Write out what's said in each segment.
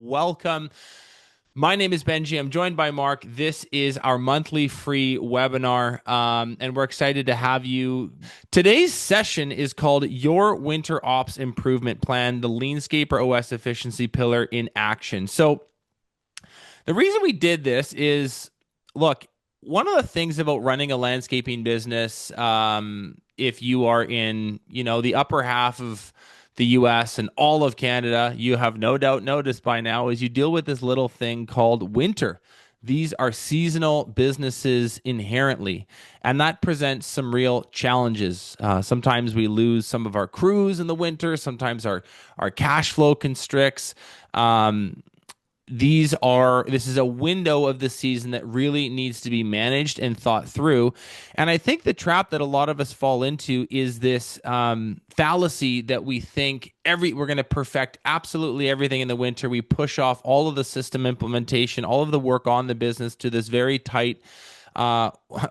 Welcome. My name is Benji. I'm joined by Mark. This is our monthly free webinar, and we're excited to have you. Today's session is called Your Winter Ops Improvement Plan, the LeanScaper OS Efficiency Pillar in Action. So the reason we did this is, look, one of the things about running a landscaping business, if you are in, the upper half of the US and all of Canada, you have no doubt noticed by now, is you deal with this little thing called winter. These are seasonal businesses inherently, and that presents some real challenges. Sometimes we lose some of our crews in the winter. Sometimes our cash flow constricts. This is a window of the season that really needs to be managed and thought through. And I think the trap that a lot of us fall into is this fallacy that we think we're going to perfect absolutely everything in the winter. We push off all of the system implementation, all of the work on the business to this very tight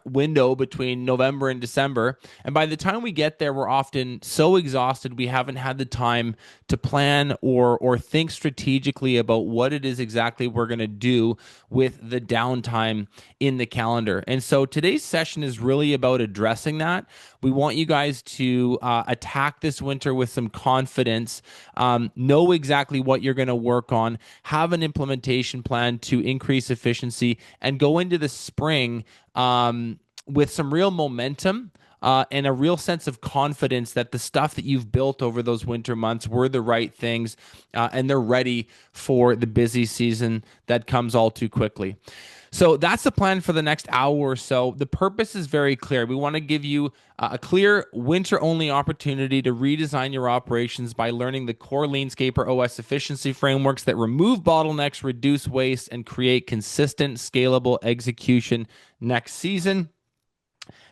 window between November and December. And by the time we get there, we're often so exhausted we haven't had the time to plan or think strategically about what it is exactly we're going to do with the downtime in the calendar. And so today's session is really about addressing that. We want you guys to attack this winter with some confidence, know exactly what you're going to work on, have an implementation plan to increase efficiency, and go into the spring with some real momentum and a real sense of confidence that the stuff that you've built over those winter months were the right things, and they're ready for the busy season that comes all too quickly. So that's the plan for the next hour or so. The purpose is very clear. We want to give you a clear winter-only opportunity to redesign your operations by learning the core LeanScaper OS efficiency frameworks that remove bottlenecks, reduce waste, and create consistent, scalable execution next season.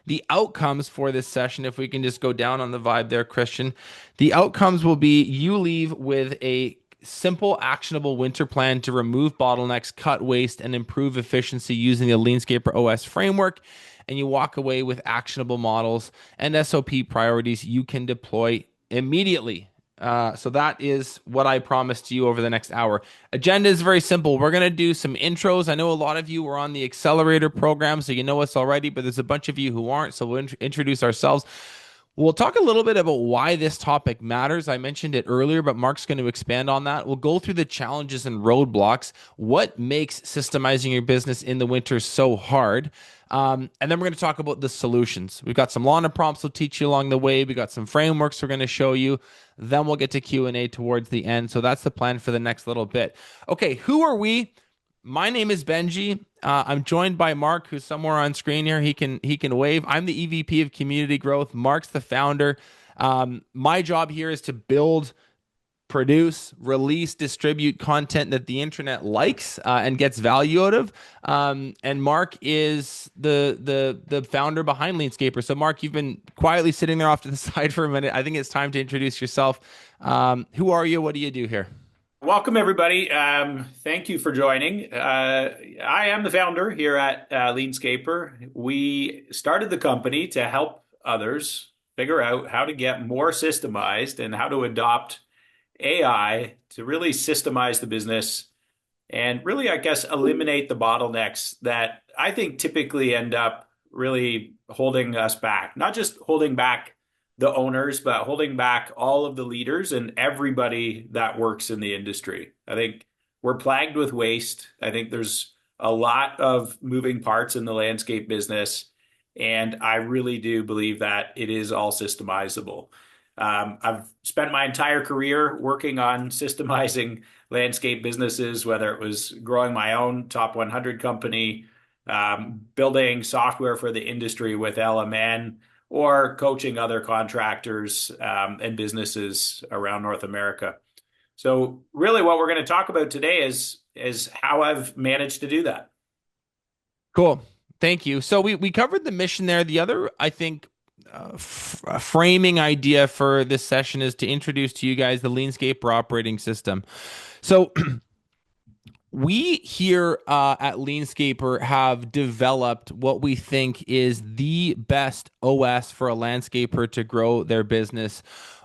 The outcomes for this session, if we can just go down on the vibe there, Christian, the outcomes will be you leave with a simple, actionable winter plan to remove bottlenecks, cut waste, and improve efficiency using the LeanScaper OS framework. And you walk away with actionable models and SOP priorities you can deploy immediately. So that is what I promised you over the next hour. Agenda is very simple. We're going to do some intros. I know a lot of you were on the accelerator program, so you know us already, but there's a bunch of you who aren't. So we'll introduce ourselves. We'll talk a little bit about why this topic matters. I mentioned it earlier, but Mark's going to expand on that. We'll go through the challenges and roadblocks. What makes systemizing your business in the winter so hard? And then we're going to talk about the solutions. We've got some Lana prompts we'll teach you along the way. We got some frameworks we're going to show you. Then we'll get to Q&A towards the end. So that's the plan for the next little bit. Okay, who are we? My name is Benji. I'm joined by Mark, who's somewhere on screen here. He can wave. I'm the EVP of Community Growth. Mark's the founder. My job here is to build, produce, release, distribute content that the internet likes and gets value out of. And Mark is the founder behind LeanScaper. So Mark, you've been quietly sitting there off to the side for a minute. I think it's time to introduce yourself. Who are you? What do you do here? Welcome, everybody. Thank you for joining. I am the founder here at LeanScaper. We started the company to help others figure out how to get more systemized and how to adopt AI to really systemize the business and really, I guess, eliminate the bottlenecks that I think typically end up really holding us back. Not just holding back the owners, but holding back all of the leaders and everybody that works in the industry. I think we're plagued with waste. I think there's a lot of moving parts in the landscape business, and I really do believe that it is all systemizable. I've spent my entire career working on systemizing landscape businesses, whether it was growing my own top 100 company, building software for the industry with LMN, or coaching other contractors and businesses around North America. So really what we're going to talk about today is how I've managed to do that. Cool. Thank you. So we covered the mission there. The other, I think, framing idea for this session is to introduce to you guys the LeanScaper operating system. So we here at LeanScaper have developed what we think is the best OS for a landscaper to grow their business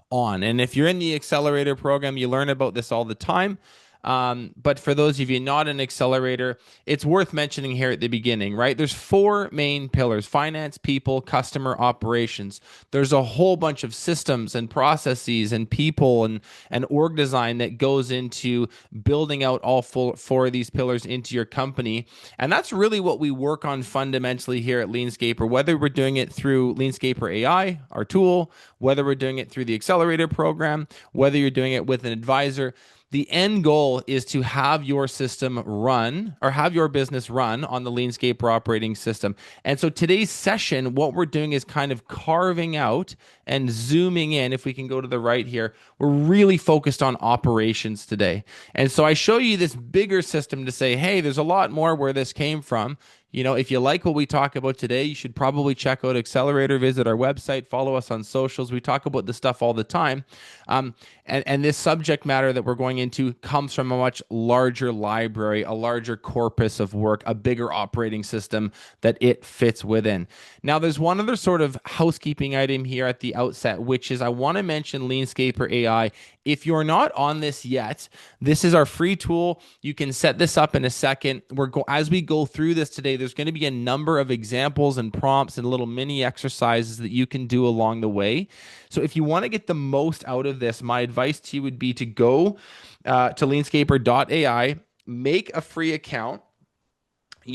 on. And if you're in the accelerator program, you learn about this all the time. But for those of you not an accelerator, it's worth mentioning here at the beginning, right? There's four main pillars: finance, people, customer, operations. There's a whole bunch of systems and processes and people and org design that goes into building out all four of these pillars into your company. And that's really what we work on fundamentally here at LeanScaper, whether we're doing it through LeanScaper AI, our tool, whether we're doing it through the accelerator program, whether you're doing it with an advisor. The end goal is to have your system run or have your business run on the LeanScaper operating system. And so today's session, what we're doing is kind of carving out and zooming in. If we can go to the right here, we're really focused on operations today. And so I show you this bigger system to say, hey, there's a lot more where this came from. You know, if you like what we talk about today, you should probably check out Accelerator, visit our website, follow us on socials. We talk about this stuff all the time. And this subject matter that we're going into comes from a much larger library, a larger corpus of work, a bigger operating system that it fits within. Now, there's one other sort of housekeeping item here at the outset, which is I want to mention LeanScaper AI. If you're not on this yet, this is our free tool. You can set this up in a second. As we go through this today, there's going to be a number of examples and prompts and little mini exercises that you can do along the way. So if you want to get the most out of this, my advice to you would be to go to leanscaper.ai, make a free account.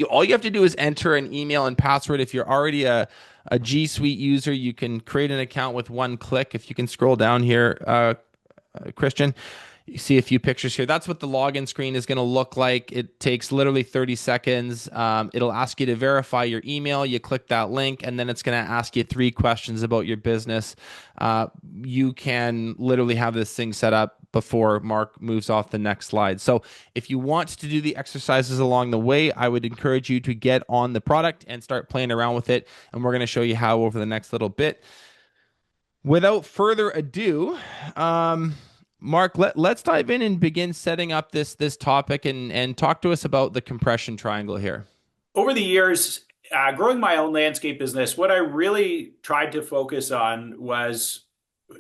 All you have to do is enter an email and password. If you're already a G Suite user, you can create an account with one click. If you can scroll down here, Christian, you see a few pictures here. That's what the login screen is going to look like. It takes literally 30 seconds. It'll ask you to verify your email. You click that link, and then it's going to ask you three questions about your business. You can literally have this thing set up before Mark moves off the next slide. So if you want to do the exercises along the way, I would encourage you to get on the product and start playing around with it. And we're going to show you how over the next little bit. Without further ado, Mark, let's dive in and begin setting up this topic and talk to us about the compression triangle here. Over the years, growing my own landscape business, what I really tried to focus on was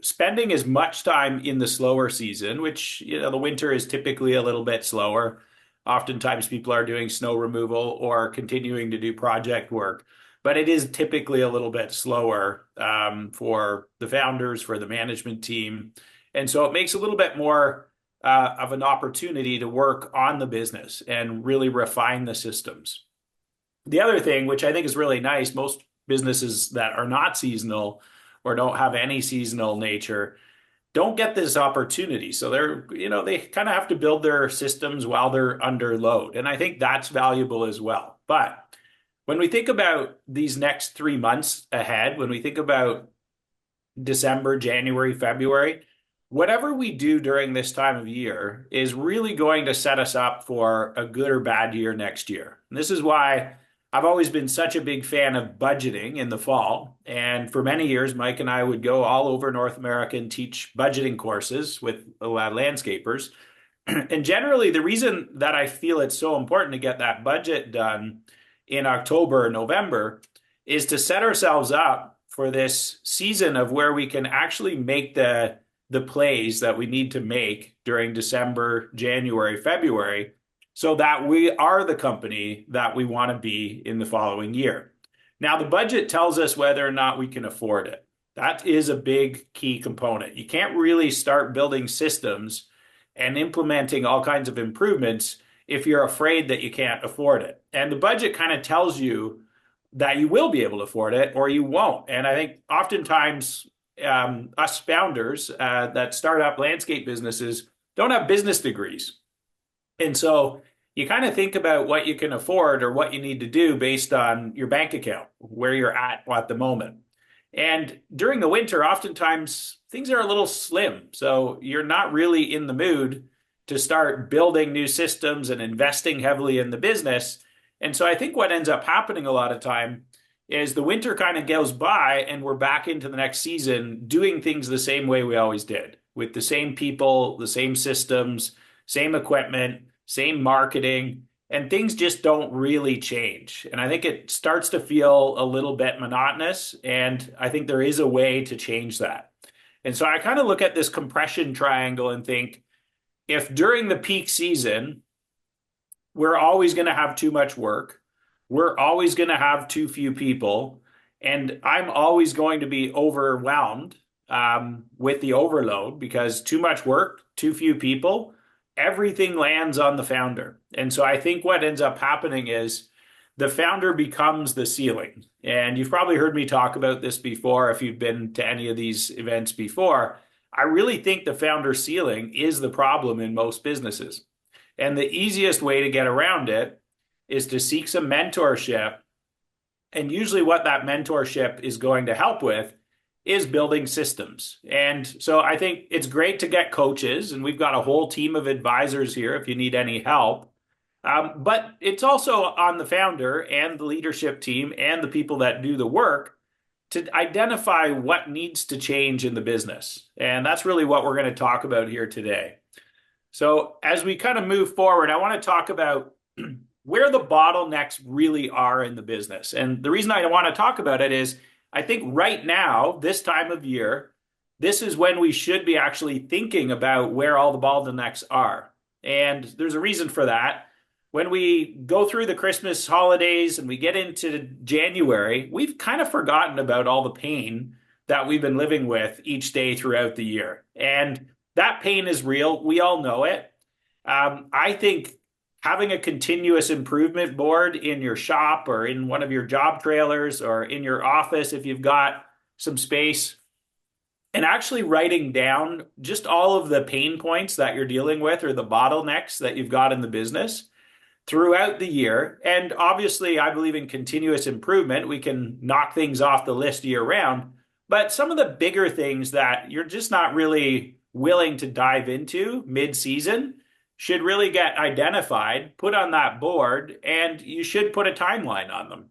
spending as much time in the slower season, which, you know, the winter is typically a little bit slower. Oftentimes people are doing snow removal or continuing to do project work, but it is typically a little bit slower for the founders, for the management team. And so it makes a little bit more of an opportunity to work on the business and really refine the systems. The other thing, which I think is really nice, most businesses that are not seasonal or don't have any seasonal nature don't get this opportunity. So they kind of have to build their systems while they're under load. And I think that's valuable as well. But when we think about these next 3 months ahead, when we think about December, January, February, whatever we do during this time of year is really going to set us up for a good or bad year next year. And this is why I've always been such a big fan of budgeting in the fall. And for many years, Mike and I would go all over North America and teach budgeting courses with a lot of landscapers. And generally, the reason that I feel it's so important to get that budget done in October or November is to set ourselves up for this season of where we can actually make the plays that we need to make during December, January, February, so that we are the company that we want to be in the following year. Now, the budget tells us whether or not we can afford it. That is a big key component. You can't really start building systems and implementing all kinds of improvements if you're afraid that you can't afford it. And the budget kind of tells you that you will be able to afford it or you won't. And I think oftentimes us founders that start up landscape businesses don't have business degrees. And so you kind of think about what you can afford or what you need to do based on your bank account, where you're at the moment. And during the winter, oftentimes things are a little slim. So you're not really in the mood to start building new systems and investing heavily in the business. And so I think what ends up happening a lot of time is the winter kind of goes by and we're back into the next season doing things the same way we always did, with the same people, the same systems, same equipment, same marketing, and things just don't really change. And I think it starts to feel a little bit monotonous, and I think there is a way to change that. And so I kind of look at this compression triangle and think, if during the peak season, we're always going to have too much work, we're always going to have too few people, and I'm always going to be overwhelmed with the overload because too much work, too few people, everything lands on the founder. And so I think what ends up happening is the founder becomes the ceiling. And you've probably heard me talk about this before if you've been to any of these events before. I really think the founder ceiling is the problem in most businesses. And the easiest way to get around it is to seek some mentorship. And usually, what that mentorship is going to help with is building systems. And so I think it's great to get coaches, and we've got a whole team of advisors here if you need any help. But it's also on the founder and the leadership team and the people that do the work to identify what needs to change in the business. And that's really what we're going to talk about here today. So as we kind of move forward, I want to talk about where the bottlenecks really are in the business. And the reason I want to talk about it is I think right now, this time of year, this is when we should be actually thinking about where all the bottlenecks are. And there's a reason for that. When we go through the Christmas holidays and we get into January, we've kind of forgotten about all the pain that we've been living with each day throughout the year. And that pain is real. We all know it. I think having a continuous improvement board in your shop or in one of your job trailers or in your office, if you've got some space, and actually writing down just all of the pain points that you're dealing with or the bottlenecks that you've got in the business throughout the year. And obviously, I believe in continuous improvement. We can knock things off the list year round. But some of the bigger things that you're just not really willing to dive into mid-season should really get identified, put on that board, and you should put a timeline on them.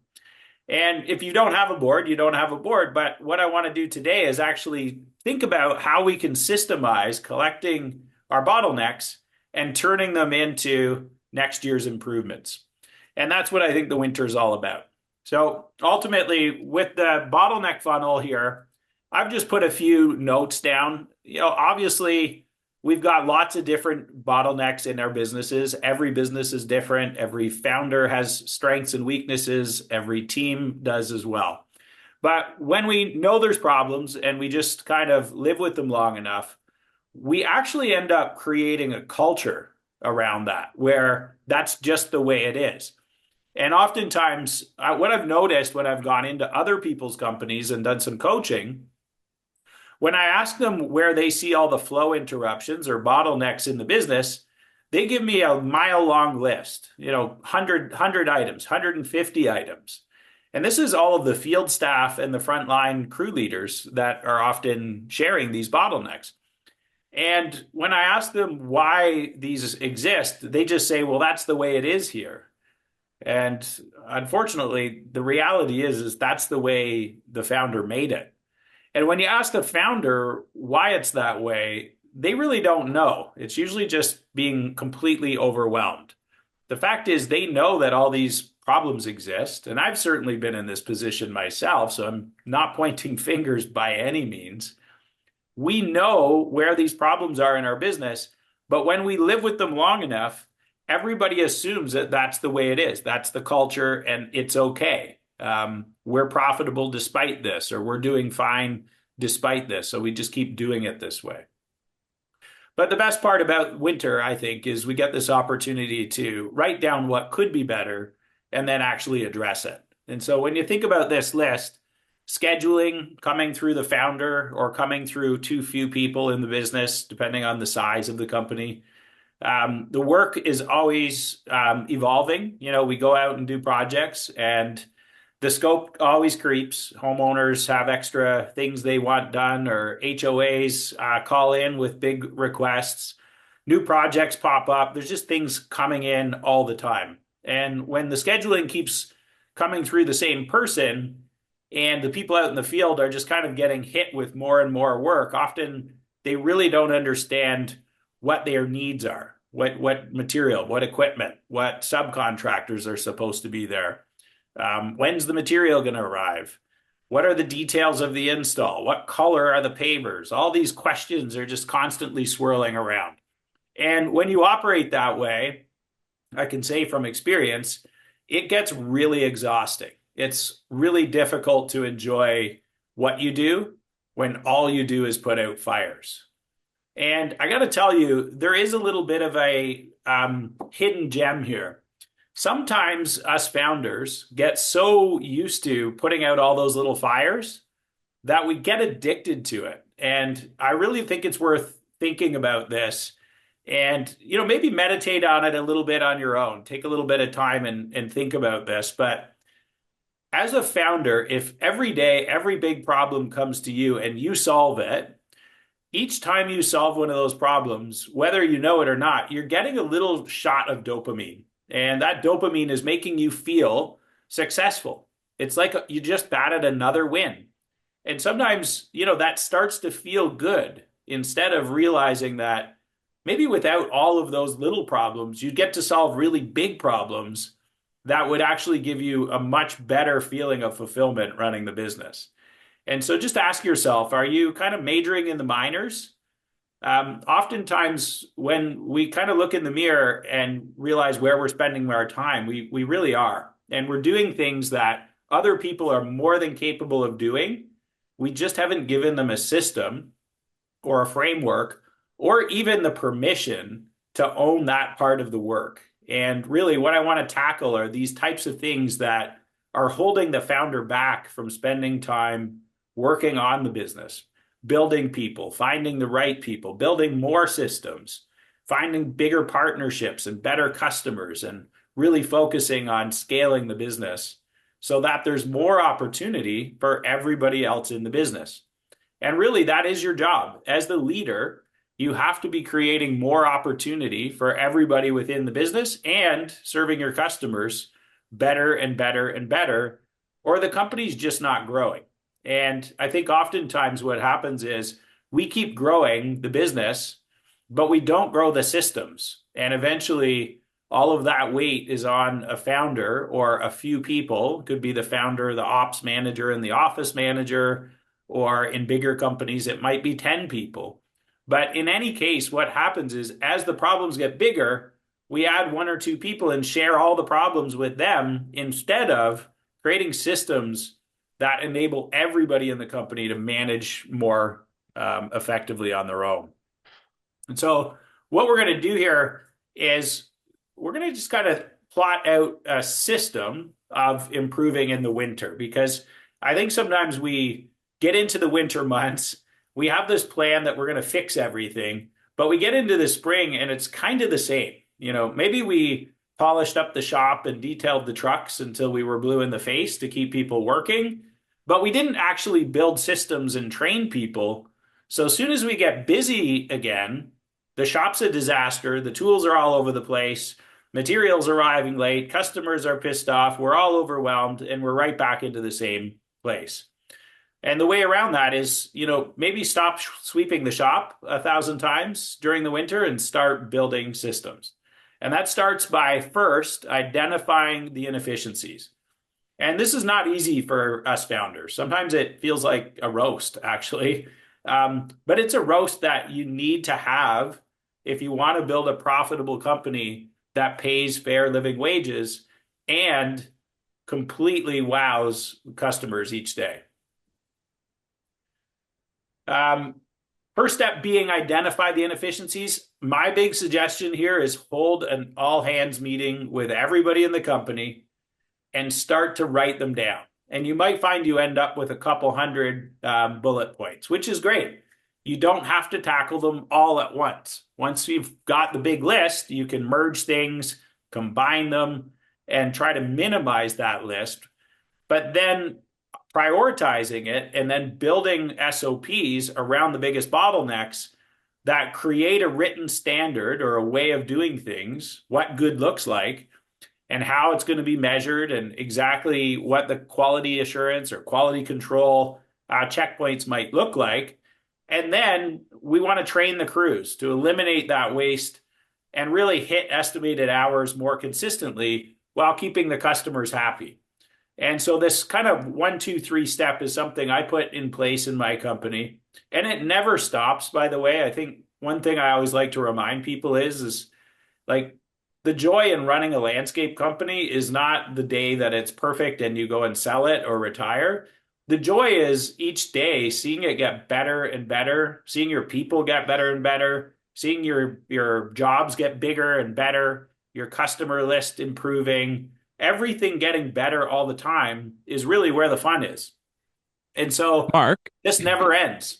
And if you don't have a board, you don't have a board. But what I want to do today is actually think about how we can systemize collecting our bottlenecks and turning them into next year's improvements. And that's what I think the winter is all about. So ultimately, with the bottleneck funnel here, I've just put a few notes down. Obviously, we've got lots of different bottlenecks in our businesses. Every business is different. Every founder has strengths and weaknesses. Every team does as well. But when we know there's problems and we just kind of live with them long enough, we actually end up creating a culture around that where that's just the way it is. And oftentimes, what I've noticed when I've gone into other people's companies and done some coaching, when I ask them where they see all the flow interruptions or bottlenecks in the business, they give me a mile-long list, 100 items, 150 items. And this is all of the field staff and the frontline crew leaders that are often sharing these bottlenecks. And when I ask them why these exist, they just say, well, that's the way it is here. And unfortunately, the reality is that's the way the founder made it. And when you ask the founder why it's that way, they really don't know. It's usually just being completely overwhelmed. The fact is they know that all these problems exist, and I've certainly been in this position myself, so I'm not pointing fingers by any means. We know where these problems are in our business, but when we live with them long enough, everybody assumes that that's the way it is. That's the culture, and it's okay. We're profitable despite this, or we're doing fine despite this. So we just keep doing it this way. But the best part about winter, I think, is we get this opportunity to write down what could be better and then actually address it. And so when you think about this list, scheduling coming through the founder or coming through too few people in the business, depending on the size of the company. The work is always evolving. We go out and do projects and the scope always creeps. Homeowners have extra things they want done, or HOAs call in with big requests. New projects pop up. There's just things coming in all the time. And when the scheduling keeps coming through the same person, and the people out in the field are just kind of getting hit with more and more work, often they really don't understand what their needs are, what material, what equipment, what subcontractors are supposed to be there. When's the material going to arrive? What are the details of the install? What color are the pavers? All these questions are just constantly swirling around. And when you operate that way, I can say from experience, it gets really exhausting. It's really difficult to enjoy what you do when all you do is put out fires. And I got to tell you, there is a little bit of a hidden gem here. Sometimes us founders get so used to putting out all those little fires that we get addicted to it. And I really think it's worth thinking about this and, maybe meditate on it a little bit on your own. Take a little bit of time and think about this. But as a founder, if every day, every big problem comes to you and you solve it, each time you solve one of those problems, whether you know it or not, you're getting a little shot of dopamine. And that dopamine is making you feel successful. It's like you just batted another win. And sometimes, that starts to feel good instead of realizing that maybe without all of those little problems, you'd get to solve really big problems that would actually give you a much better feeling of fulfillment running the business. And so just ask yourself, are you kind of majoring in the minors? Oftentimes, when we kind of look in the mirror and realize where we're spending our time, we really are. And we're doing things that other people are more than capable of doing. We just haven't given them a system or a framework or even the permission to own that part of the work. And really, what I want to tackle are these types of things that are holding the founder back from spending time working on the business, building people, finding the right people, building more systems, finding bigger partnerships and better customers, and really focusing on scaling the business so that there's more opportunity for everybody else in the business. And really, that is your job. As the leader, you have to be creating more opportunity for everybody within the business and serving your customers better and better and better, or the company's just not growing. And I think oftentimes what happens is we keep growing the business, but we don't grow the systems. And eventually, all of that weight is on a founder or a few people. It could be the founder, the ops manager, and the office manager, or in bigger companies, it might be 10 people. But in any case, what happens is as the problems get bigger, we add one or two people and share all the problems with them instead of creating systems that enable everybody in the company to manage more effectively on their own. And so what we're going to do here is we're going to just kind of plot out a system of improving in the winter, because I think sometimes we get into the winter months, we have this plan that we're going to fix everything, but we get into the spring and it's kind of the same. Maybe we polished up the shop and detailed the trucks until we were blue in the face to keep people working, but we didn't actually build systems and train people. So as soon as we get busy again, the shop's a disaster, the tools are all over the place, materials arriving late, customers are pissed off, we're all overwhelmed, and we're right back into the same place. And the way around that is, maybe stop sweeping the shop 1,000 times during the winter and start building systems. And that starts by first identifying the inefficiencies. And this is not easy for us founders. Sometimes it feels like a roast, actually. But it's a roast that you need to have if you want to build a profitable company that pays fair living wages and completely wows customers each day. First step being identify the inefficiencies. My big suggestion here is hold an all hands meeting with everybody in the company and start to write them down. And you might find you end up with a couple hundred bullet points, which is great. You don't have to tackle them all at once. Once you've got the big list, you can merge things, combine them, and try to minimize that list. But then prioritizing it and then building SOPs around the biggest bottlenecks that create a written standard or a way of doing things, what good looks like, and how it's going to be measured, and exactly what the quality assurance or quality control checkpoints might look like. And then we want to train the crews to eliminate that waste and really hit estimated hours more consistently while keeping the customers happy. And so this kind of 1, 2, 3 step is something I put in place in my company. And it never stops, by the way. I think one thing I always like to remind people is like the joy in running a landscape company is not the day that it's perfect and you go and sell it or retire. The joy is each day seeing it get better and better, seeing your people get better and better, seeing your jobs get bigger and better, your customer list improving, everything getting better all the time is really where the fun is. And so Mark, this never ends.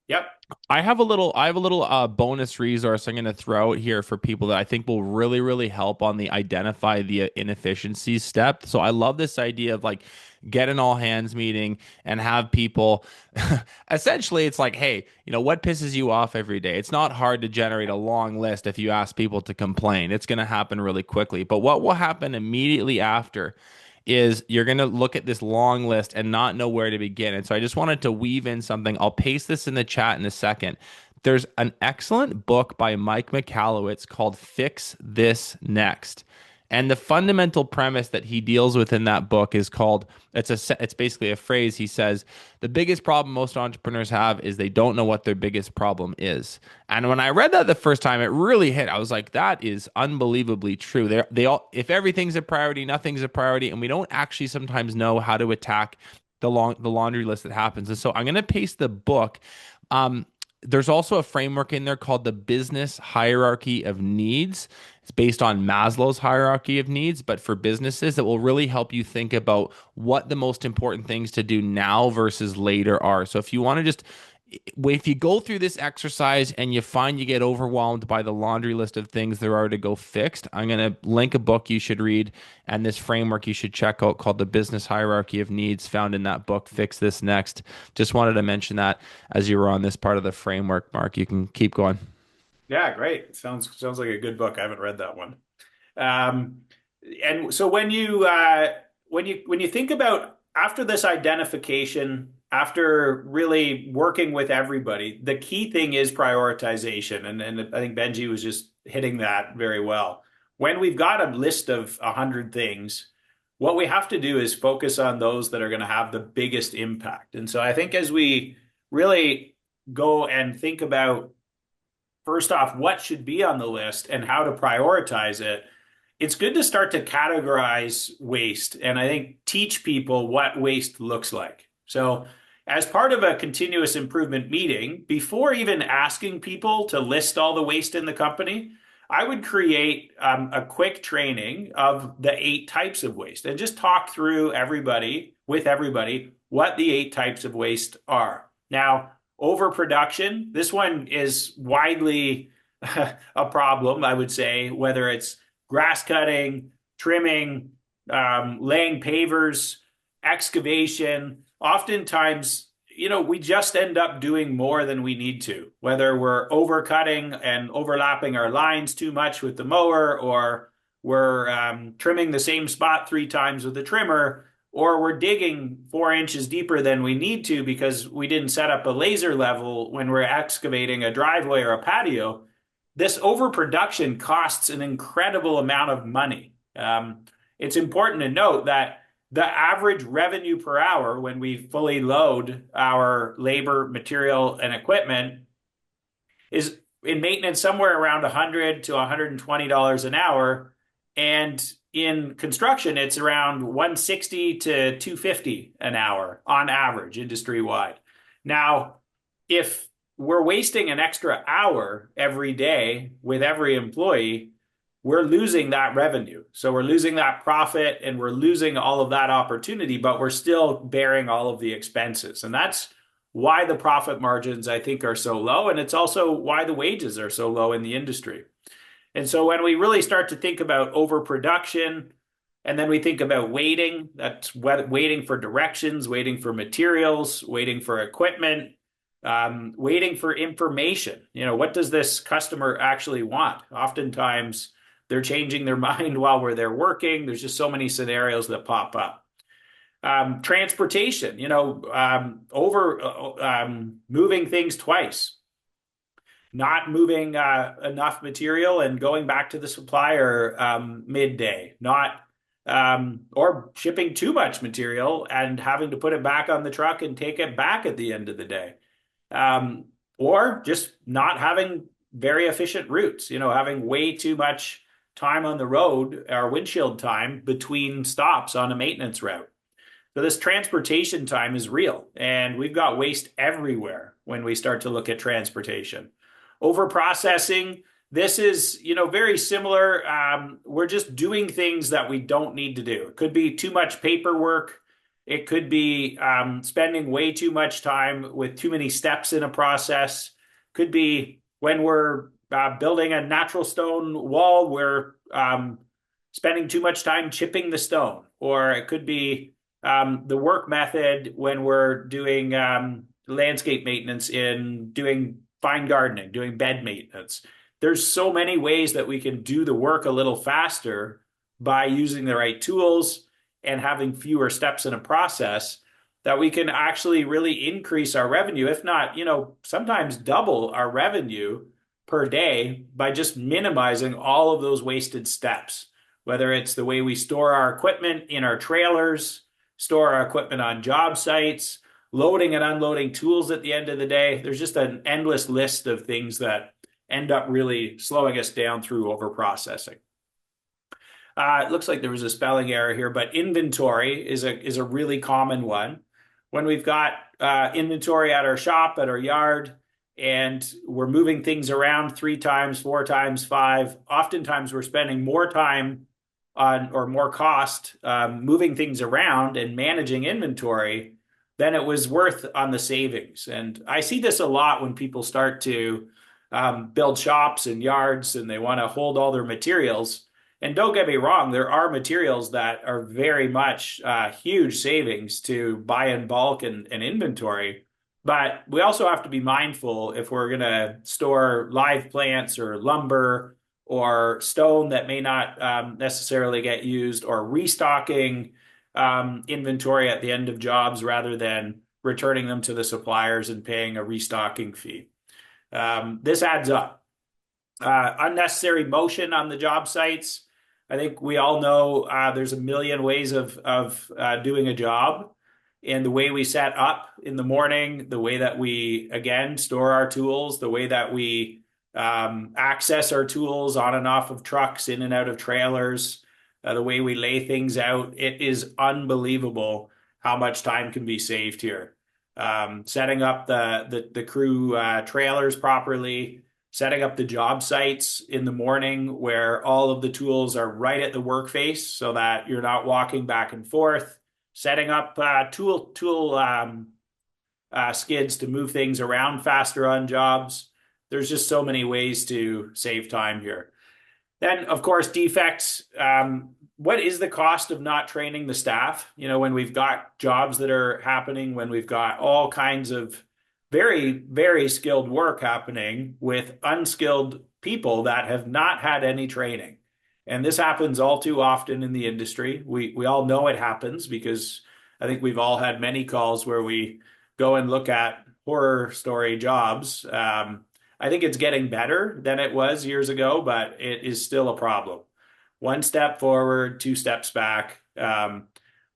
Yep. I have a little bonus resource I'm going to throw out here for people that I think will really, really help on the identify the inefficiencies step. So I love this idea of like get an all hands meeting and have people essentially it's like, hey, what pisses you off every day? It's not hard to generate a long list if you ask people to complain. It's going to happen really quickly. But what will happen immediately after is you're going to look at this long list and not know where to begin. And so I just wanted to weave in something. I'll paste this in the chat in a second. There's an excellent book by Mike Michalowicz called Fix This Next. And the fundamental premise that he deals with in that book is called it's basically a phrase. He says the biggest problem most entrepreneurs have is they don't know what their biggest problem is. And when I read that the first time, it really hit. I was like, that is unbelievably true. They all, if everything's a priority, nothing's a priority, and we don't actually sometimes know how to attack the laundry list that happens. And so I'm going to paste the book. There's also a framework in there called the business hierarchy of needs. It's based on Maslow's hierarchy of needs, but for businesses, that will really help you think about what the most important things to do now versus later are. So if you want to just, if you go through this exercise and you find you get overwhelmed by the laundry list of things there are to go fixed, I'm going to link a book you should read and this framework you should check out called the business hierarchy of needs, found in that book, Fix This Next. Just wanted to mention that as you were on this part of the framework, Mark. You can keep going. Yeah, great. Sounds like a good book. I haven't read that one. Um, and so when you think about after this identification, after really working with everybody, the key thing is prioritization. And I think Benji was just hitting that very well. When we've got a list of 100 things, what we have to do is focus on those that are going to have the biggest impact. And so I think as we really go and think about first off, what should be on the list and how to prioritize it, it's good to start to categorize waste and I think teach people what waste looks like. So, as part of a continuous improvement meeting, before even asking people to list all the waste in the company, I would create a quick training of the 8 types of waste and just talk through with everybody what the 8 types of waste are. Now, overproduction, this one is widely a problem, I would say, whether it's grass cutting, trimming, laying pavers, excavation. Oftentimes, we just end up doing more than we need to, whether we're overcutting and overlapping our lines too much with the mower, or we're trimming the same spot 3 times with the trimmer, or we're digging 4 inches deeper than we need to because we didn't set up a laser level when we're excavating a driveway or a patio. This overproduction costs an incredible amount of money. It's important to note that the average revenue per hour when we fully load our labor, material, and equipment is in maintenance somewhere around $100 to $120 an hour. And in construction, it's around $160 to $250 an hour on average industry wide. Now, if we're wasting an extra hour every day with every employee, we're losing that revenue. So we're losing that profit and we're losing all of that opportunity, but we're still bearing all of the expenses. And that's why the profit margins, I think, are so low. And it's also why the wages are so low in the industry. And so when we really start to think about overproduction, and then we think about waiting, that's waiting for directions, waiting for materials, waiting for equipment, waiting for information. What does this customer actually want? Oftentimes, they're changing their mind while they're working. There's just so many scenarios that pop up. Transportation, moving things twice, not moving enough material and going back to the supplier midday, not or shipping too much material and having to put it back on the truck and take it back at the end of the day, or just not having very efficient routes, having way too much time on the road or windshield time between stops on a maintenance route. So this transportation time is real, and we've got waste everywhere when we start to look at transportation. Over processing, this is, very similar. We're just doing things that we don't need to do. It could be too much paperwork. It could be spending way too much time with too many steps in a process. Could be when we're building a natural stone wall, we're spending too much time chipping the stone. Or it could be the work method when we're doing landscape maintenance in doing fine gardening, doing bed maintenance. There's so many ways that we can do the work a little faster by using the right tools and having fewer steps in a process that we can actually really increase our revenue, if not, sometimes double our revenue per day by just minimizing all of those wasted steps, whether it's the way we store our equipment in our trailers, store our equipment on job sites, loading and unloading tools at the end of the day. There's just an endless list of things that end up really slowing us down through overprocessing. It looks like there was a spelling error here, but inventory is a really common one. When we've got inventory at our shop, at our yard, and we're moving things around 3 times, 4 times, 5, oftentimes we're spending more time on or more cost moving things around and managing inventory than it was worth on the savings. And I see this a lot when people start to build shops and yards and they want to hold all their materials. And don't get me wrong, there are materials that are very much huge savings to buy in bulk and inventory. But we also have to be mindful if we're going to store live plants or lumber or stone that may not necessarily get used, or restocking inventory at the end of jobs rather than returning them to the suppliers and paying a restocking fee. This adds up. Unnecessary motion on the job sites. I think we all know there's a million ways of doing a job. And the way we set up in the morning, the way that we, again, store our tools, the way that we access our tools on and off of trucks, in and out of trailers, the way we lay things out, it is unbelievable how much time can be saved here. Setting up the crew trailers properly, setting up the job sites in the morning where all of the tools are right at the work face so that you're not walking back and forth, setting up tool skids to move things around faster on jobs. There's just so many ways to save time here. Then, of course, defects. What is the cost of not training the staff? When we've got jobs that are happening, when we've got all kinds of very, very skilled work happening with unskilled people that have not had any training. And this happens all too often in the industry. We all know it happens because I think we've all had many calls where we go and look at horror story jobs. I think it's getting better than it was years ago, but it is still a problem. 1 step forward, 2 steps back.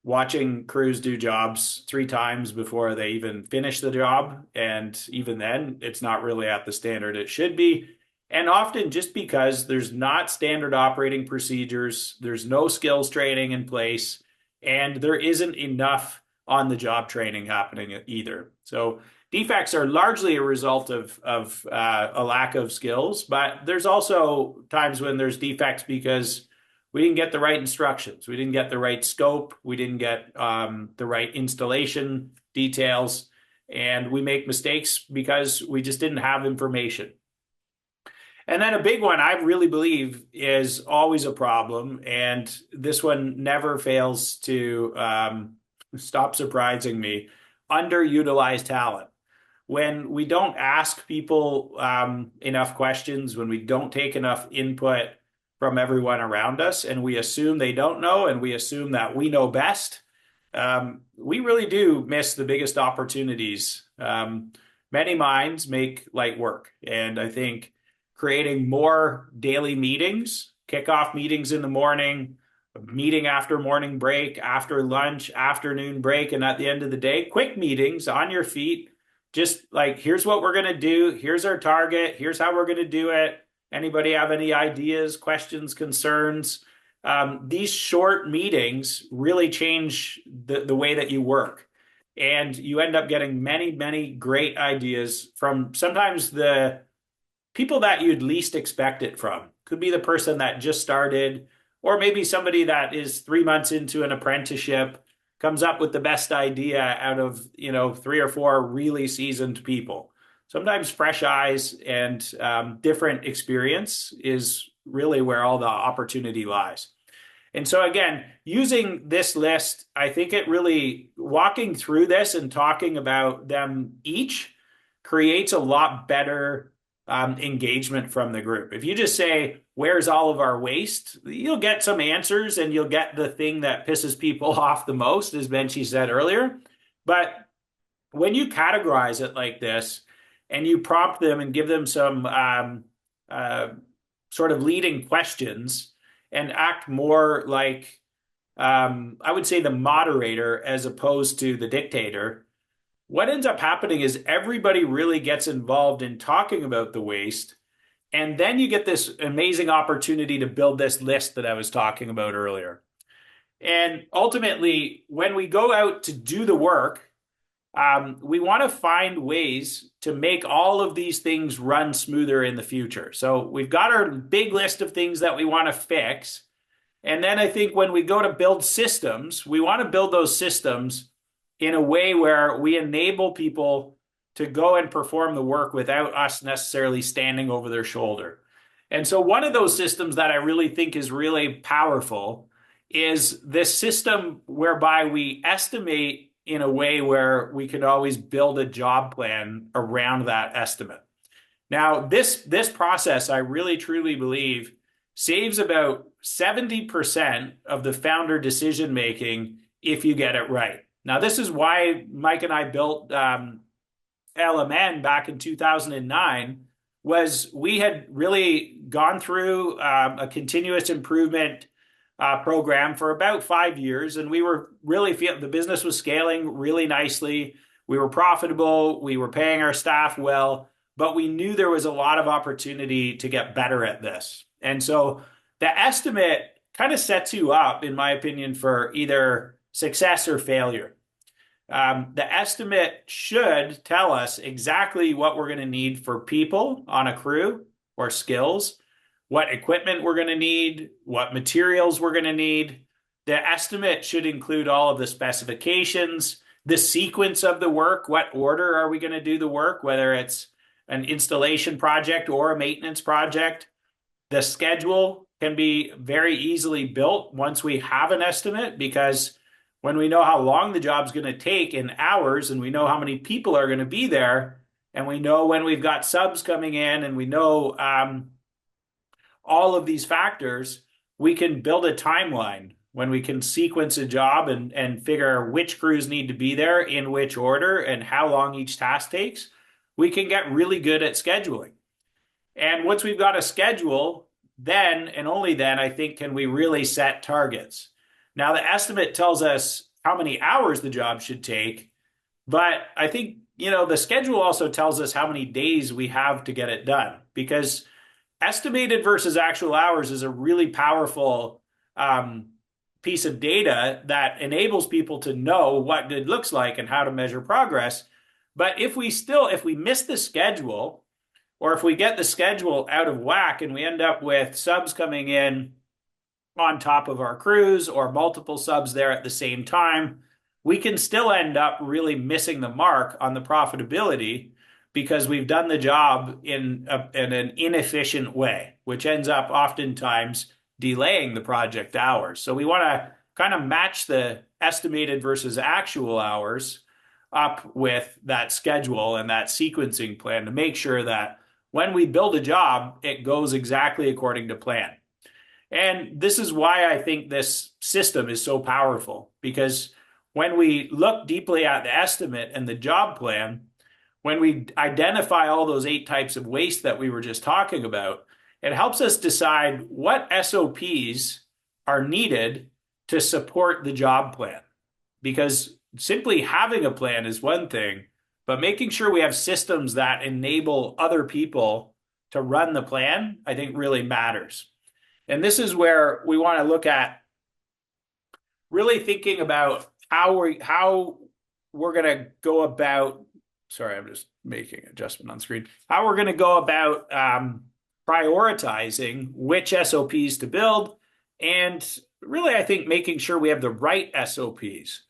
Watching crews do jobs 3 times before they even finish the job. And even then, it's not really at the standard it should be. And often just because there's not standard operating procedures, there's no skills training in place, and there isn't enough on the job training happening either. So defects are largely a result of a lack of skills, but there's also times when there's defects because we didn't get the right instructions. We didn't get the right scope. We didn't get the right installation details. And we make mistakes because we just didn't have information. And then a big one I really believe is always a problem. And this one never fails to stop surprising me. Underutilized talent. When we don't ask people enough questions, when we don't take enough input from everyone around us, and we assume they don't know, and we assume that we know best, we really do miss the biggest opportunities. Many minds make light work. And I think creating more daily meetings, kickoff meetings in the morning, meeting after morning break, after lunch, afternoon break, and at the end of the day, quick meetings on your feet, just like, here's what we're going to do. Here's our target. Here's how we're going to do it. Anybody have any ideas, questions, concerns? These short meetings really change the way that you work. And you end up getting many, many great ideas from sometimes the people that you'd least expect it from. Could be the person that just started, or maybe somebody that is 3 months into an apprenticeship comes up with the best idea out of, 3 or 4 really seasoned people. Sometimes fresh eyes and different experience is really where all the opportunity lies. And so again, using this list, I think it really walking through this and talking about them each creates a lot better engagement from the group. If you just say, where's all of our waste? You'll get some answers and you'll get the thing that pisses people off the most, as Benji said earlier. But when you categorize it like this and you prompt them and give them some sort of leading questions and act more like, I would say, the moderator as opposed to the dictator, what ends up happening is everybody really gets involved in talking about the waste. And then you get this amazing opportunity to build this list that I was talking about earlier. And ultimately, when we go out to do the work, we want to find ways to make all of these things run smoother in the future. So we've got our big list of things that we want to fix. And then I think when we go to build systems, we want to build those systems in a way where we enable people to go and perform the work without us necessarily standing over their shoulder. And so one of those systems that I really think is really powerful is this system whereby we estimate in a way where we can always build a job plan around that estimate. Now, this process, I really truly believe, saves about 70% of the founder decision making if you get it right. Now, this is why Mike and I built LMN back in 2009, was we had really gone through a continuous improvement program for about 5 years, and we were really feeling the business was scaling really nicely. We were profitable, we were paying our staff well, but we knew there was a lot of opportunity to get better at this. And so the estimate kind of sets you up, in my opinion, for either success or failure. The estimate should tell us exactly what we're going to need for people on a crew or skills, what equipment we're going to need, what materials we're going to need. The estimate should include all of the specifications, the sequence of the work, what order are we going to do the work, whether it's an installation project or a maintenance project. The schedule can be very easily built once we have an estimate, because when we know how long the job's going to take in hours, and we know how many people are going to be there, and we know when we've got subs coming in, and we know all of these factors, we can build a timeline when we can sequence a job and figure which crews need to be there in which order and how long each task takes. We can get really good at scheduling. And once we've got a schedule, then and only then, I think, can we really set targets. Now, the estimate tells us how many hours the job should take, but I think, the schedule also tells us how many days we have to get it done, because estimated versus actual hours is a really powerful piece of data that enables people to know what good looks like and how to measure progress. But if we miss the schedule, or if we get the schedule out of whack and we end up with subs coming in on top of our crews or multiple subs there at the same time, we can still end up really missing the mark on the profitability, because we've done the job in an inefficient way, which ends up oftentimes delaying the project hours. So we want to kind of match the estimated versus actual hours up with that schedule and that sequencing plan to make sure that when we build a job, it goes exactly according to plan. And this is why I think this system is so powerful, because when we look deeply at the estimate and the job plan, when we identify all those 8 types of waste that we were just talking about, it helps us decide what SOPs are needed to support the job plan. Because simply having a plan is one thing, But making sure we have systems that enable other people to run the plan, I think really matters. And this is where we want to look at really thinking about how we're going to go about. Sorry, I'm just making an adjustment on screen. How we're going to go about prioritizing which SOPs to build, and really, I think making sure we have the right SOPs.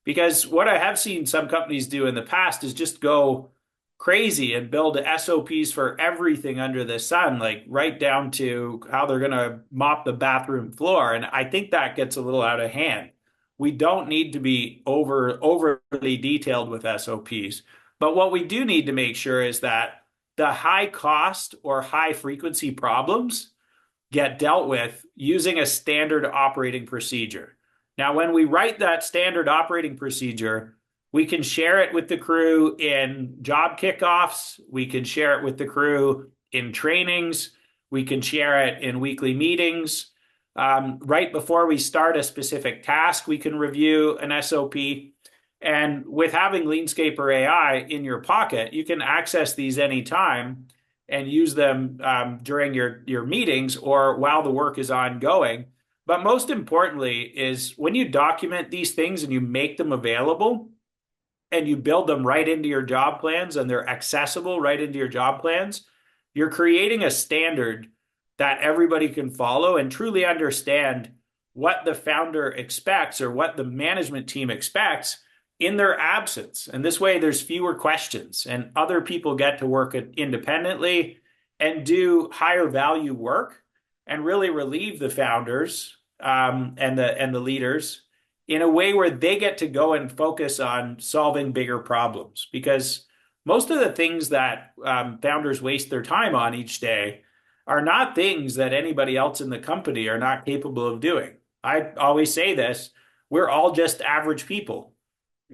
Because what I have seen some companies do in the past is just go crazy and build SOPs for everything under the sun, like right down to how they're going to mop the bathroom floor. And I think that gets a little out of hand. We don't need to be overly detailed with SOPs. But what we do need to make sure is that the high cost or high frequency problems get dealt with using a standard operating procedure. Now, when we write that standard operating procedure, we can share it with the crew in job kickoffs. We can share it with the crew in trainings. We can share it in weekly meetings. Right before we start a specific task, we can review an SOP. And with having LeanScaper AI in your pocket, you can access these anytime and use them during your meetings or while the work is ongoing. But most importantly is when you document these things and you make them available and you build them right into your job plans and they're accessible right into your job plans, you're creating a standard that everybody can follow and truly understand what the founder expects or what the management team expects in their absence. And this way, there's fewer questions and other people get to work independently and do higher value work and really relieve the founders and the leaders in a way where they get to go and focus on solving bigger problems. Because most of the things that founders waste their time on each day are not things that anybody else in the company are not capable of doing. I always say this, we're all just average people.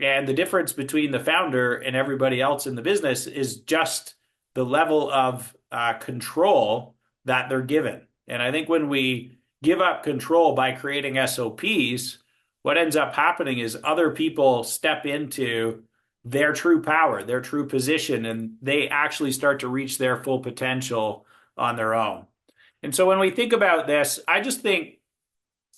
And the difference between the founder and everybody else in the business is just the level of control that they're given. And I think when we give up control by creating SOPs, what ends up happening is other people step into their true power, their true position, and they actually start to reach their full potential on their own. And so when we think about this, I just think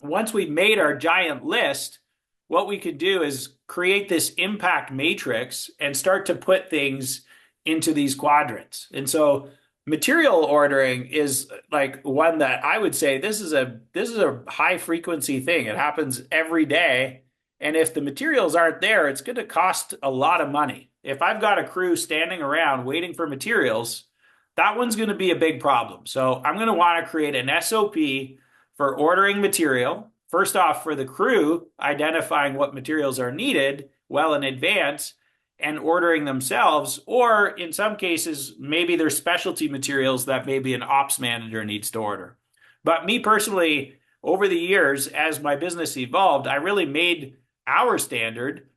once we've made our giant list, what we could do is create this impact matrix and start to put things into these quadrants. And so material ordering is like one that I would say this is a high frequency thing. It happens every day. And if the materials aren't there, it's going to cost a lot of money. If I've got a crew standing around waiting for materials, that one's going to be a big problem. So I'm going to want to create an SOP for ordering material. First off, for the crew, identifying what materials are needed well in advance and ordering themselves, or in some cases, maybe there's specialty materials that maybe an ops manager needs to order. But me personally, over the years, as my business evolved, I really made our standard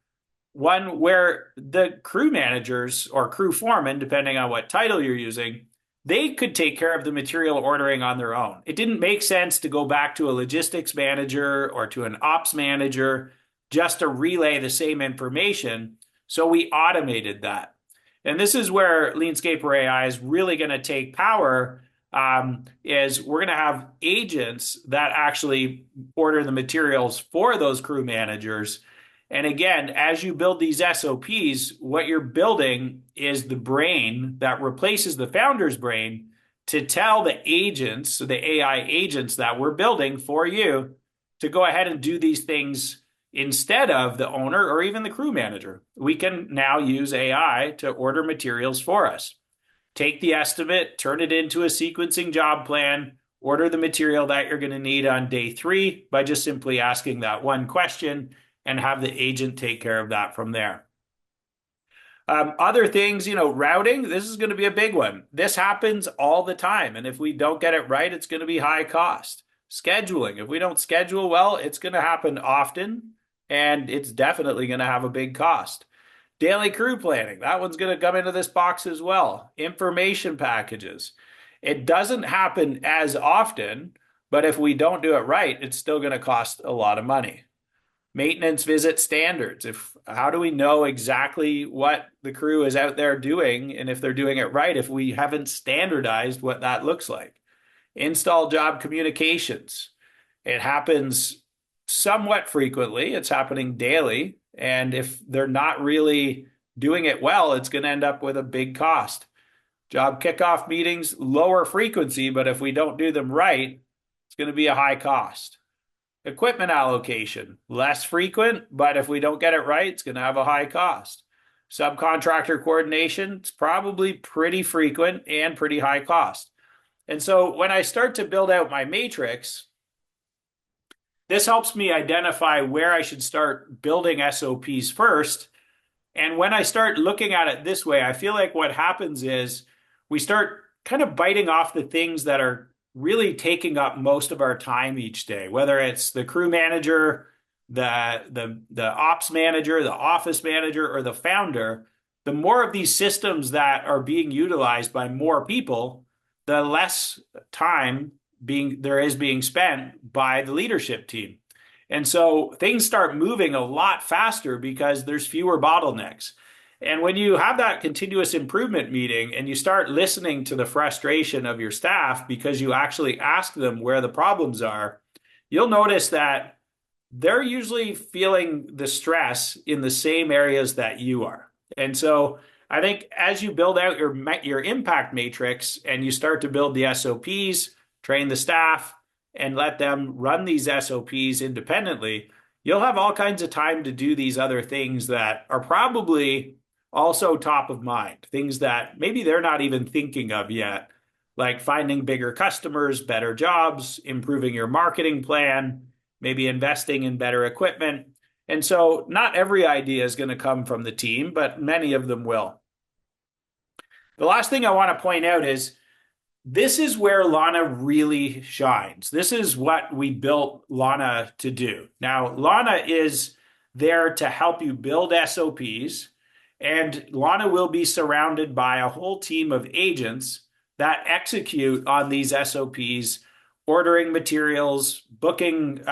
one where the crew managers or crew foreman, depending on what title you're using, they could take care of the material ordering on their own. It didn't make sense to go back to a logistics manager or to an ops manager just to relay the same information. So we automated that. And this is where LeanScaper AI is really going to take power, is we're going to have agents that actually order the materials for those crew managers. And again, as you build these SOPs, what you're building is the brain that replaces the founder's brain to tell the agents, so the AI agents that we're building for you, to go ahead and do these things instead of the owner or even the crew manager. We can now use AI to order materials for us. Take the estimate, turn it into a sequencing job plan, order the material that you're going to need on day 3 by just simply asking that one question, and have the agent take care of that from there. Other things, routing, this is going to be a big one. This happens all the time. And if we don't get it right, it's going to be high cost. Scheduling, if we don't schedule well, it's going to happen often, and it's definitely going to have a big cost. Daily crew planning, that one's going to come into this box as well. Information packages. It doesn't happen as often, but if we don't do it right, it's still going to cost a lot of money. Maintenance visit standards. How do we know exactly what the crew is out there doing and if they're doing it right if we haven't standardized what that looks like? Install job communications. It happens somewhat frequently. It's happening daily. And if they're not really doing it well, it's going to end up with a big cost. Job kickoff meetings, lower frequency, but if we don't do them right, it's going to be a high cost. Equipment allocation, less frequent, but if we don't get it right, it's going to have a high cost. Subcontractor coordination, it's probably pretty frequent and pretty high cost. And so when I start to build out my matrix, this helps me identify where I should start building SOPs first. And when I start looking at it this way, I feel like what happens is we start kind of biting off the things that are really taking up most of our time each day, whether it's the crew manager, the ops manager, the office manager, or the founder. The more of these systems that are being utilized by more people, the less time being spent by the leadership team. And so things start moving a lot faster because there's fewer bottlenecks. And when you have that continuous improvement meeting and you start listening to the frustration of your staff because you actually ask them where the problems are, you'll notice that they're usually feeling the stress in the same areas that you are. And so I think as you build out your impact matrix and you start to build the SOPs, train the staff, and let them run these SOPs independently, you'll have all kinds of time to do these other things that are probably also top of mind, things that maybe they're not even thinking of yet, like finding bigger customers, better jobs, improving your marketing plan, maybe investing in better equipment. And so not every idea is going to come from the team, but many of them will. The last thing I want to point out is this is where Lana really shines. This is what we built Lana to do. Now, Lana is there to help you build SOPs, and Lana will be surrounded by a whole team of agents that execute on these SOPs, ordering materials, booking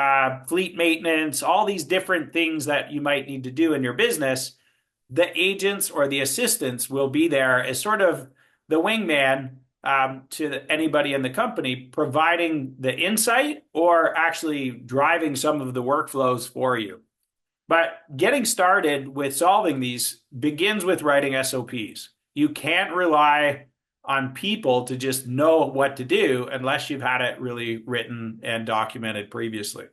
fleet maintenance, all these different things that you might need to do in your business. The agents or the assistants will be there as sort of the wingman to anybody in the company, providing the insight or actually driving some of the workflows for you. But getting started with solving these begins with writing SOPs. You can't rely on people to just know what to do unless you've had it really written and documented previously.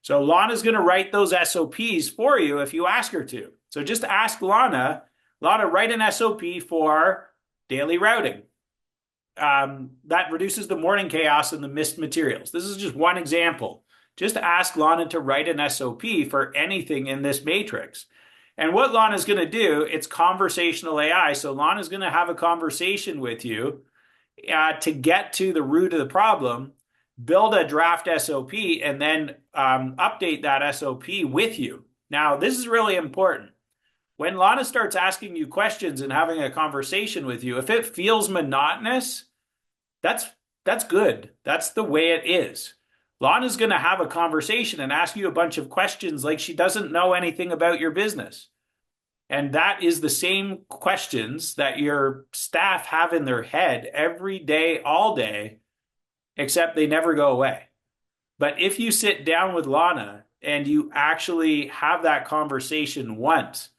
So Lana's going to write those SOPs for you if you ask her to. So just ask Lana, write an SOP for daily routing. That reduces the morning chaos and the missed materials. This is just one example. Just ask Lana to write an SOP for anything in this matrix. And what Lana's going to do, it's conversational AI. So Lana's going to have a conversation with you to get to the root of the problem, build a draft SOP, and then update that SOP with you. Now, this is really important. When Lana starts asking you questions and having a conversation with you, if it feels monotonous, that's good. That's the way it is. Lana's going to have a conversation and ask you a bunch of questions like she doesn't know anything about your business. And that is the same questions that your staff have in their head every day, all day, except they never go away. But if you sit down with Lana and you actually have that conversation once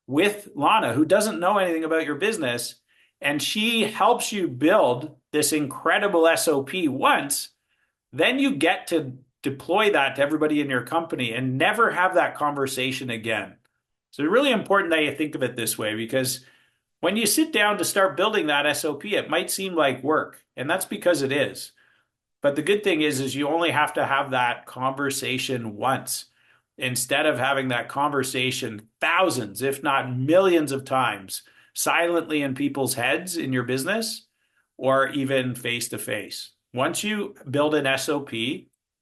with Lana, who doesn't know anything about your business, and she helps you build this incredible SOP once, then you get to deploy that to everybody in your company and never have that conversation again. So it's really important that you think of it this way, because when you sit down to start building that SOP, it might seem like work, and that's because it is. But the good thing is you only have to have that conversation once instead of having that conversation thousands, if not millions of times, silently in people's heads in your business or even face to face. Once you build an SOP,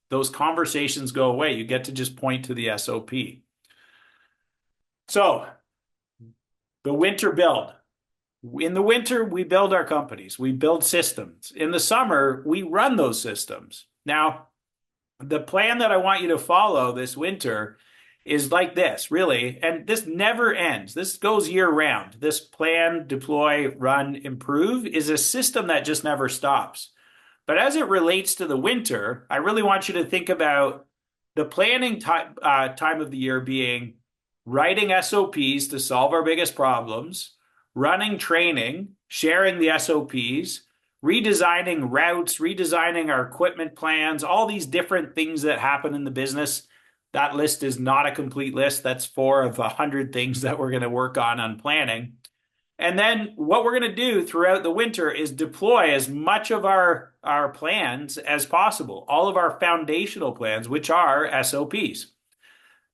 those conversations go away. You get to just point to the SOP. So the winter build. In the winter, we build our companies. We build systems. In the summer, we run those systems. Now, the plan that I want you to follow this winter is like this, really. And this never ends. This goes year round. This plan, deploy, run, improve is a system that just never stops. But as it relates to the winter, I really want you to think about the planning time of the year being writing SOPs to solve our biggest problems, running training, sharing the SOPs, redesigning routes, redesigning our equipment plans, all these different things that happen in the business. That list is not a complete list. That's 4 of 100 things that we're going to work on planning. And then what we're going to do throughout the winter is deploy as much of our plans as possible, all of our foundational plans, which are SOPs.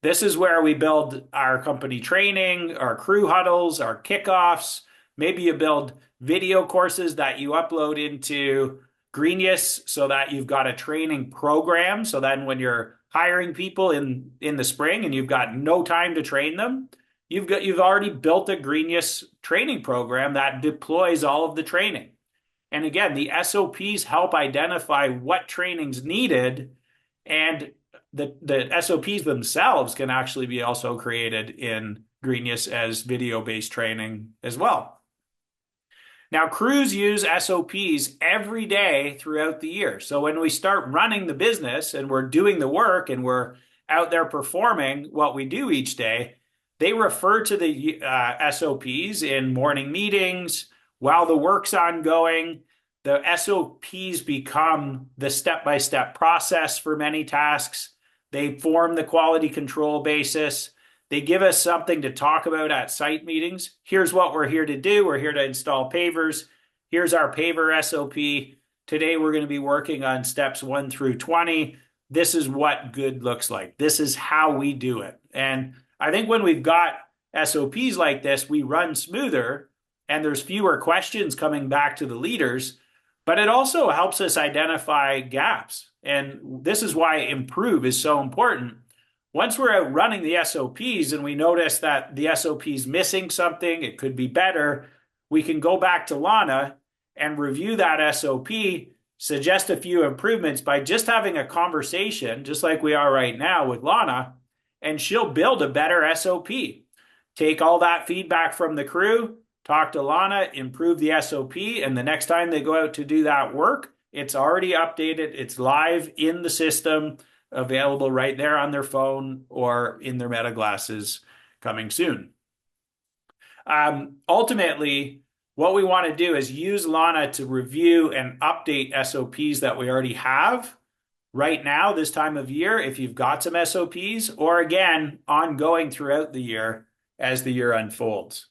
This is where we build our company training, our crew huddles, our kickoffs. Maybe you build video courses that you upload into Greenius so that you've got a training program. So then when you're hiring people in the spring and you've got no time to train them, you've already built a Greenius training program that deploys all of the training. And again, the SOPs help identify what training's needed, and the SOPs themselves can actually be also created in Greenius as video-based training as well. Now, crews use SOPs every day throughout the year. So when we start running the business and we're doing the work and we're out there performing what we do each day, they refer to the SOPs in morning meetings while the work's ongoing. The SOPs become the step-by-step process for many tasks. They form the quality control basis. They give us something to talk about at site meetings. Here's what we're here to do. We're here to install pavers. Here's our paver SOP. Today we're going to be working on steps 1 through 20. This is what good looks like. This is how we do it. And I think when we've got SOPs like this, we run smoother and there's fewer questions coming back to the leaders, but it also helps us identify gaps. And this is why improve is so important. Once we're out running the SOPs and we notice that the SOP is missing something, it could be better, we can go back to Lana and review that SOP, suggest a few improvements by just having a conversation, just like we are right now with Lana, and she'll build a better SOP. Take all that feedback from the crew, talk to Lana, improve the SOP, and the next time they go out to do that work, it's already updated, it's live in the system, available right there on their phone or in their meta glasses coming soon. Ultimately, what we want to do is use Lana to review and update SOPs that we already have right now, this time of year, if you've got some SOPs, or again, ongoing throughout the year as the year unfolds.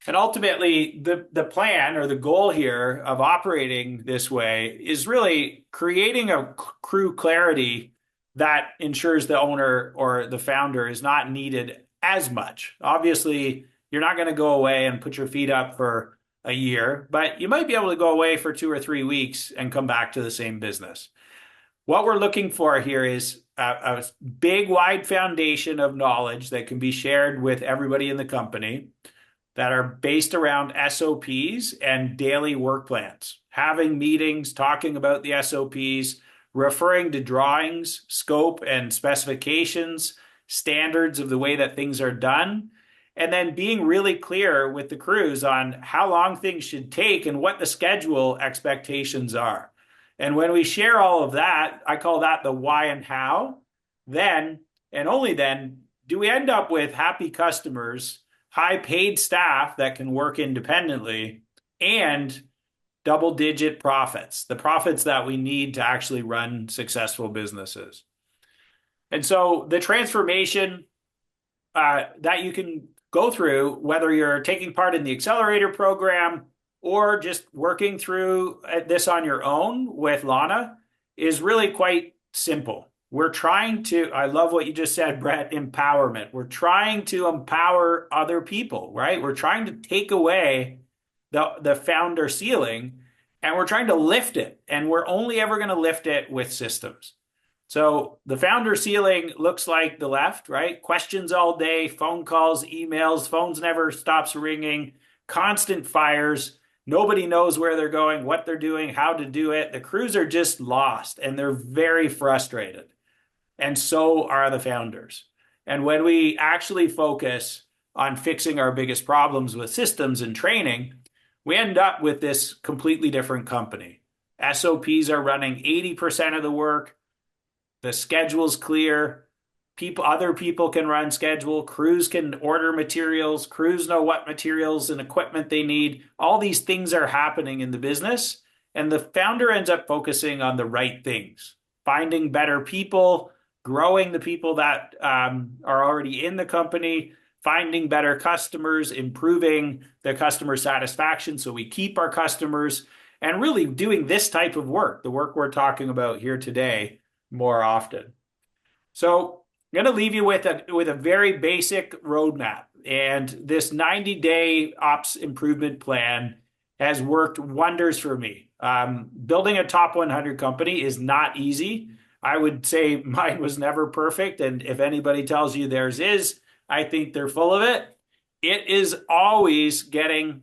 And ultimately, the plan or the goal here of operating this way is really creating a crew clarity that ensures the owner or the founder is not needed as much. Obviously, you're not going to go away and put your feet up for a year, but you might be able to go away for 2 or 3 weeks and come back to the same business. What we're looking for here is a big, wide foundation of knowledge that can be shared with everybody in the company that are based around SOPs and daily work plans. Having meetings, talking about the SOPs, referring to drawings, scope and specifications, standards of the way that things are done, and then being really clear with the crews on how long things should take and what the schedule expectations are. And when we share all of that, I call that the why and how, then, and only then, do we end up with happy customers, high paid staff that can work independently, and double-digit profits, the profits that we need to actually run successful businesses. And so the transformation that you can go through, whether you're taking part in the accelerator program or just working through this on your own with Lana, is really quite simple. We're trying to, I love what you just said, Brett, empowerment. We're trying to empower other people, right? We're trying to take away the founder ceiling and we're trying to lift it. And we're only ever going to lift it with systems. So the founder ceiling looks like the left, right? Questions all day, phone calls, emails, phones never stops ringing, constant fires. Nobody knows where they're going, what they're doing, how to do it. The crews are just lost and they're very frustrated. And so are the founders. And when we actually focus on fixing our biggest problems with systems and training, we end up with this completely different company. SOPs are running 80% of the work. The schedule's clear. Other people can run schedule. Crews can order materials. Crews know what materials and equipment they need. All these things are happening in the business, and the founder ends up focusing on the right things, finding better people, growing the people that are already in the company, finding better customers, improving the customer satisfaction so we keep our customers, and really doing this type of work, the work we're talking about here today, more often. So I'm going to leave you with a very basic roadmap. And this 90-day ops improvement plan has worked wonders for me. Building a top 100 company is not easy. I would say mine was never perfect. And if anybody tells you theirs is, I think they're full of it. It is always getting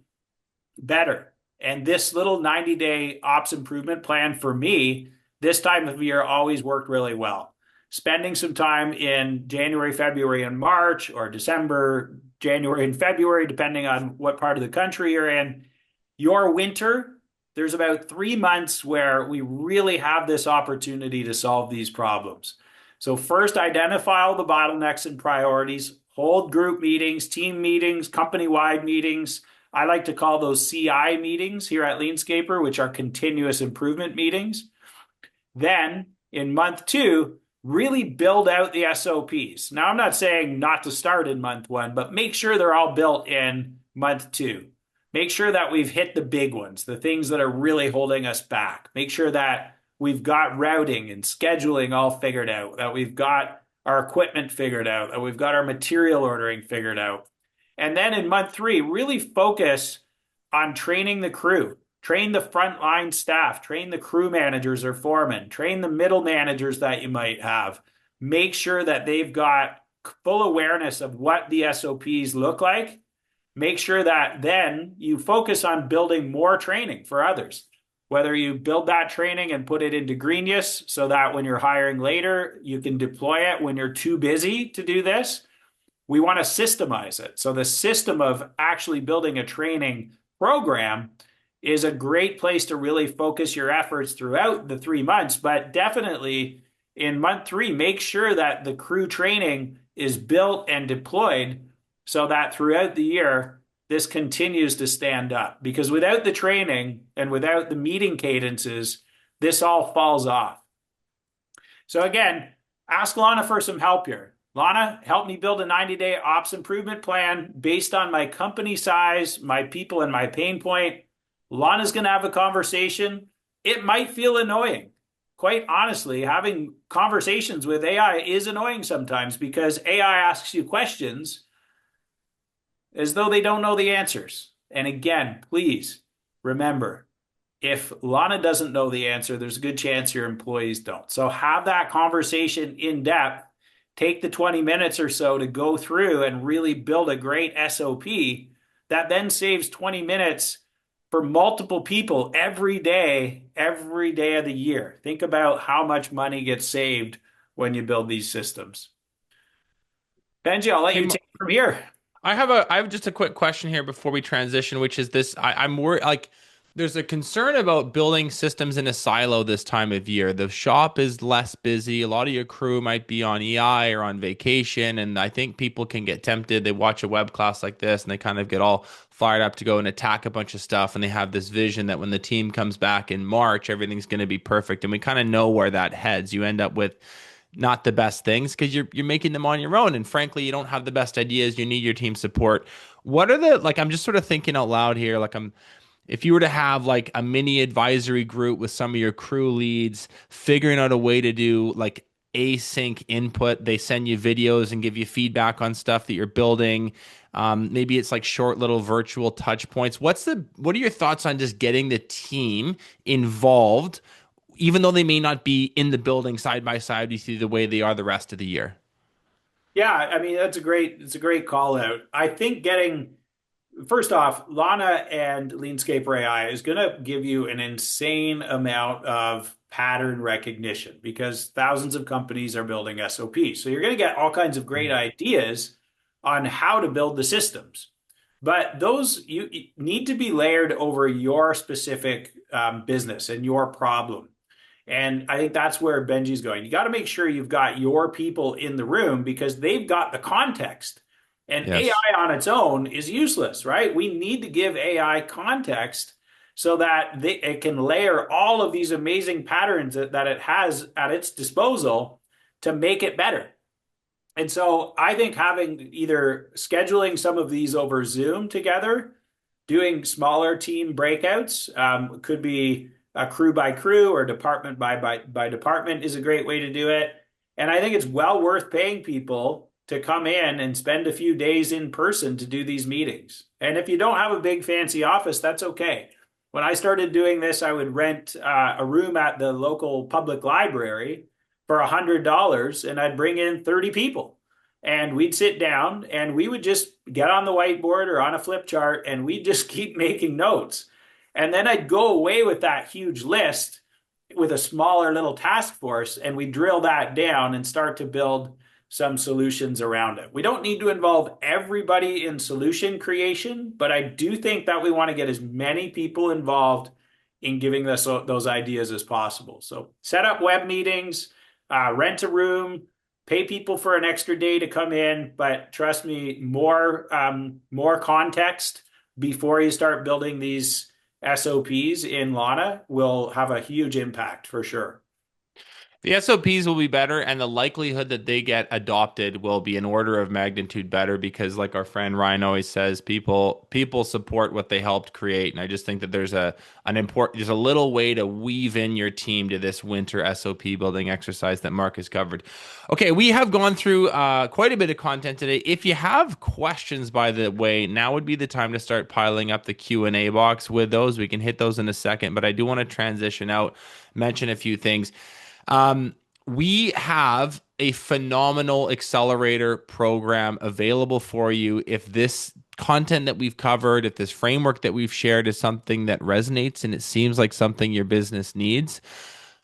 better. And this little 90-day ops improvement plan for me, this time of year always worked really well. Spending some time in January, February, and March, or December, January, and February, depending on what part of the country you're in. Your winter, there's about 3 months where we really have this opportunity to solve these problems. So first, identify all the bottlenecks and priorities, hold group meetings, team meetings, company-wide meetings. I like to call those CI meetings here at LeanScaper, which are continuous improvement meetings. Then in month 2, really build out the SOPs. Now, I'm not saying not to start in month 1, but make sure they're all built in month 2. Make sure that we've hit the big ones, the things that are really holding us back. Make sure that we've got routing and scheduling all figured out, that we've got our equipment figured out, that we've got our material ordering figured out. And then in month 3, really focus on training the crew. Train the frontline staff, train the crew managers or foremen, train the middle managers that you might have. Make sure that they've got full awareness of what the SOPs look like. Make sure that then you focus on building more training for others. Whether you build that training and put it into Greenius so that when you're hiring later, you can deploy it when you're too busy to do this. We want to systemize it. So the system of actually building a training program is a great place to really focus your efforts throughout the 3 months. But definitely in month 3, make sure that the crew training is built and deployed so that throughout the year, this continues to stand up. Because without the training and without the meeting cadences, this all falls off. So again, ask Lana for some help here. Lana, help me build a 90-day ops improvement plan based on my company size, my people, and my pain point. Lana's going to have a conversation. It might feel annoying. Quite honestly, having conversations with AI is annoying sometimes because AI asks you questions as though they don't know the answers. And again, please remember, if Lana doesn't know the answer, there's a good chance your employees don't. So have that conversation in depth. Take the 20 minutes or so to go through and really build a great SOP that then saves 20 minutes for multiple people every day of the year. Think about how much money gets saved when you build these systems. Benji, I'll let you take it from here. I have just a quick question here before we transition, which is this. I'm worried, like, there's a concern about building systems in a silo this time of year. The shop is less busy. A lot of your crew might be on EI or on vacation. And I think people can get tempted. They watch a web class like this and they kind of get all fired up to go and attack a bunch of stuff. And they have this vision that when the team comes back in March, everything's going to be perfect. And we kind of know where that heads. You end up with not the best things because you're making them on your own. And frankly, you don't have the best ideas. You need your team support. What are the, like, I'm just sort of thinking out loud here. Like, if you were to have like a mini advisory group with some of your crew leads, figuring out a way to do like async input, they send you videos and give you feedback on stuff that you're building. Maybe it's like short little virtual touch points. What are your thoughts on just getting the team involved, even though they may not be in the building side by side with you the way they are the rest of the year? Yeah, I mean, it's a great call out. I think getting first off, Lana and LeanScaper AI is going to give you an insane amount of pattern recognition because thousands of companies are building SOPs. So you're going to get all kinds of great ideas on how to build the systems. But those you need to be layered over your specific business and your problem. And I think that's where Benji's going. You got to make sure you've got your people in the room because they've got the context. And Yes. AI on its own is useless, right? We need to give AI context so that it can layer all of these amazing patterns that it has at its disposal to make it better. And so I think having either scheduling some of these over Zoom together, doing smaller team breakouts, could be a crew by crew or department by department is a great way to do it. And I think it's well worth paying people to come in and spend a few days in person to do these meetings. And if you don't have a big fancy office, that's okay. When I started doing this, I would rent a room at the local public library for $100 and I'd bring in 30 people. And we'd sit down and we would just get on the whiteboard or on a flip chart and we'd just keep making notes. And then I'd go away with that huge list with a smaller little task force and we drill that down and start to build some solutions around it. We don't need to involve everybody in solution creation, but I do think that we want to get as many people involved in giving us those ideas as possible. So set up web meetings, rent a room, pay people for an extra day to come in, but trust me, more context before you start building these SOPs in Lana will have a huge impact for sure. The SOPs will be better, and the likelihood that they get adopted will be an order of magnitude better because, like our friend Ryan always says, people support what they helped create. And I just think that there's a little way to weave in your team to this winter SOP building exercise that Mark has covered. Okay, we have gone through quite a bit of content today. If you have questions, by the way, now would be the time to start piling up the Q&A box with those. We can hit those in a second, but I do want to transition out, mention a few things. We have a phenomenal accelerator program available for you. If this content that we've covered, if this framework that we've shared is something that resonates and it seems like something your business needs,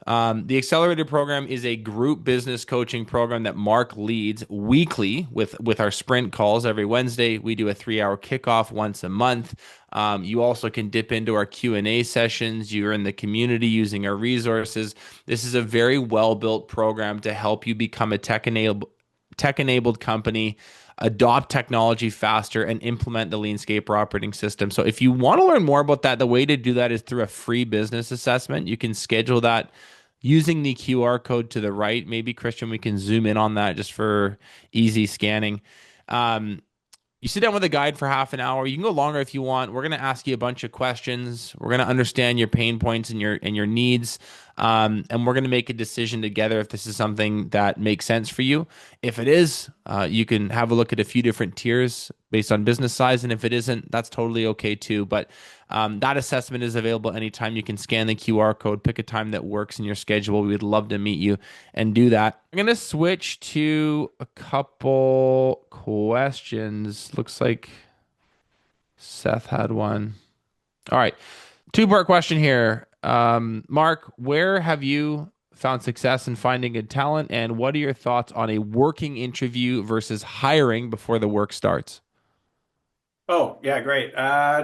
the Accelerator program is a group business coaching program that Mark leads weekly with our sprint calls every Wednesday. We do a 3-hour kickoff once a month. You also can dip into our Q&A sessions. You're in the community using our resources. This is a very well-built program to help you become a tech-enabled company, adopt technology faster, and implement the LeanScaper operating system. So if you want to learn more about that, the way to do that is through a free business assessment. You can schedule that using the QR code to the right. Maybe, Christian, we can zoom in on that just for easy scanning. You sit down with a guide for half an hour. You can go longer if you want. We're going to ask you a bunch of questions. We're going to understand your pain points and your needs, and we're going to make a decision together if this is something that makes sense for you. If it is, you can have a look at a few different tiers based on business size, and if it isn't, that's totally okay too. But that assessment is available anytime. You can scan the QR code, pick a time that works in your schedule. We'd love to meet you and do that. I'm going to switch to a couple questions. Looks like Seth had one. All right. Two-part question here. Mark, where have you found success in finding good talent, and what are your thoughts on a working interview versus hiring before the work starts? Oh, yeah, great.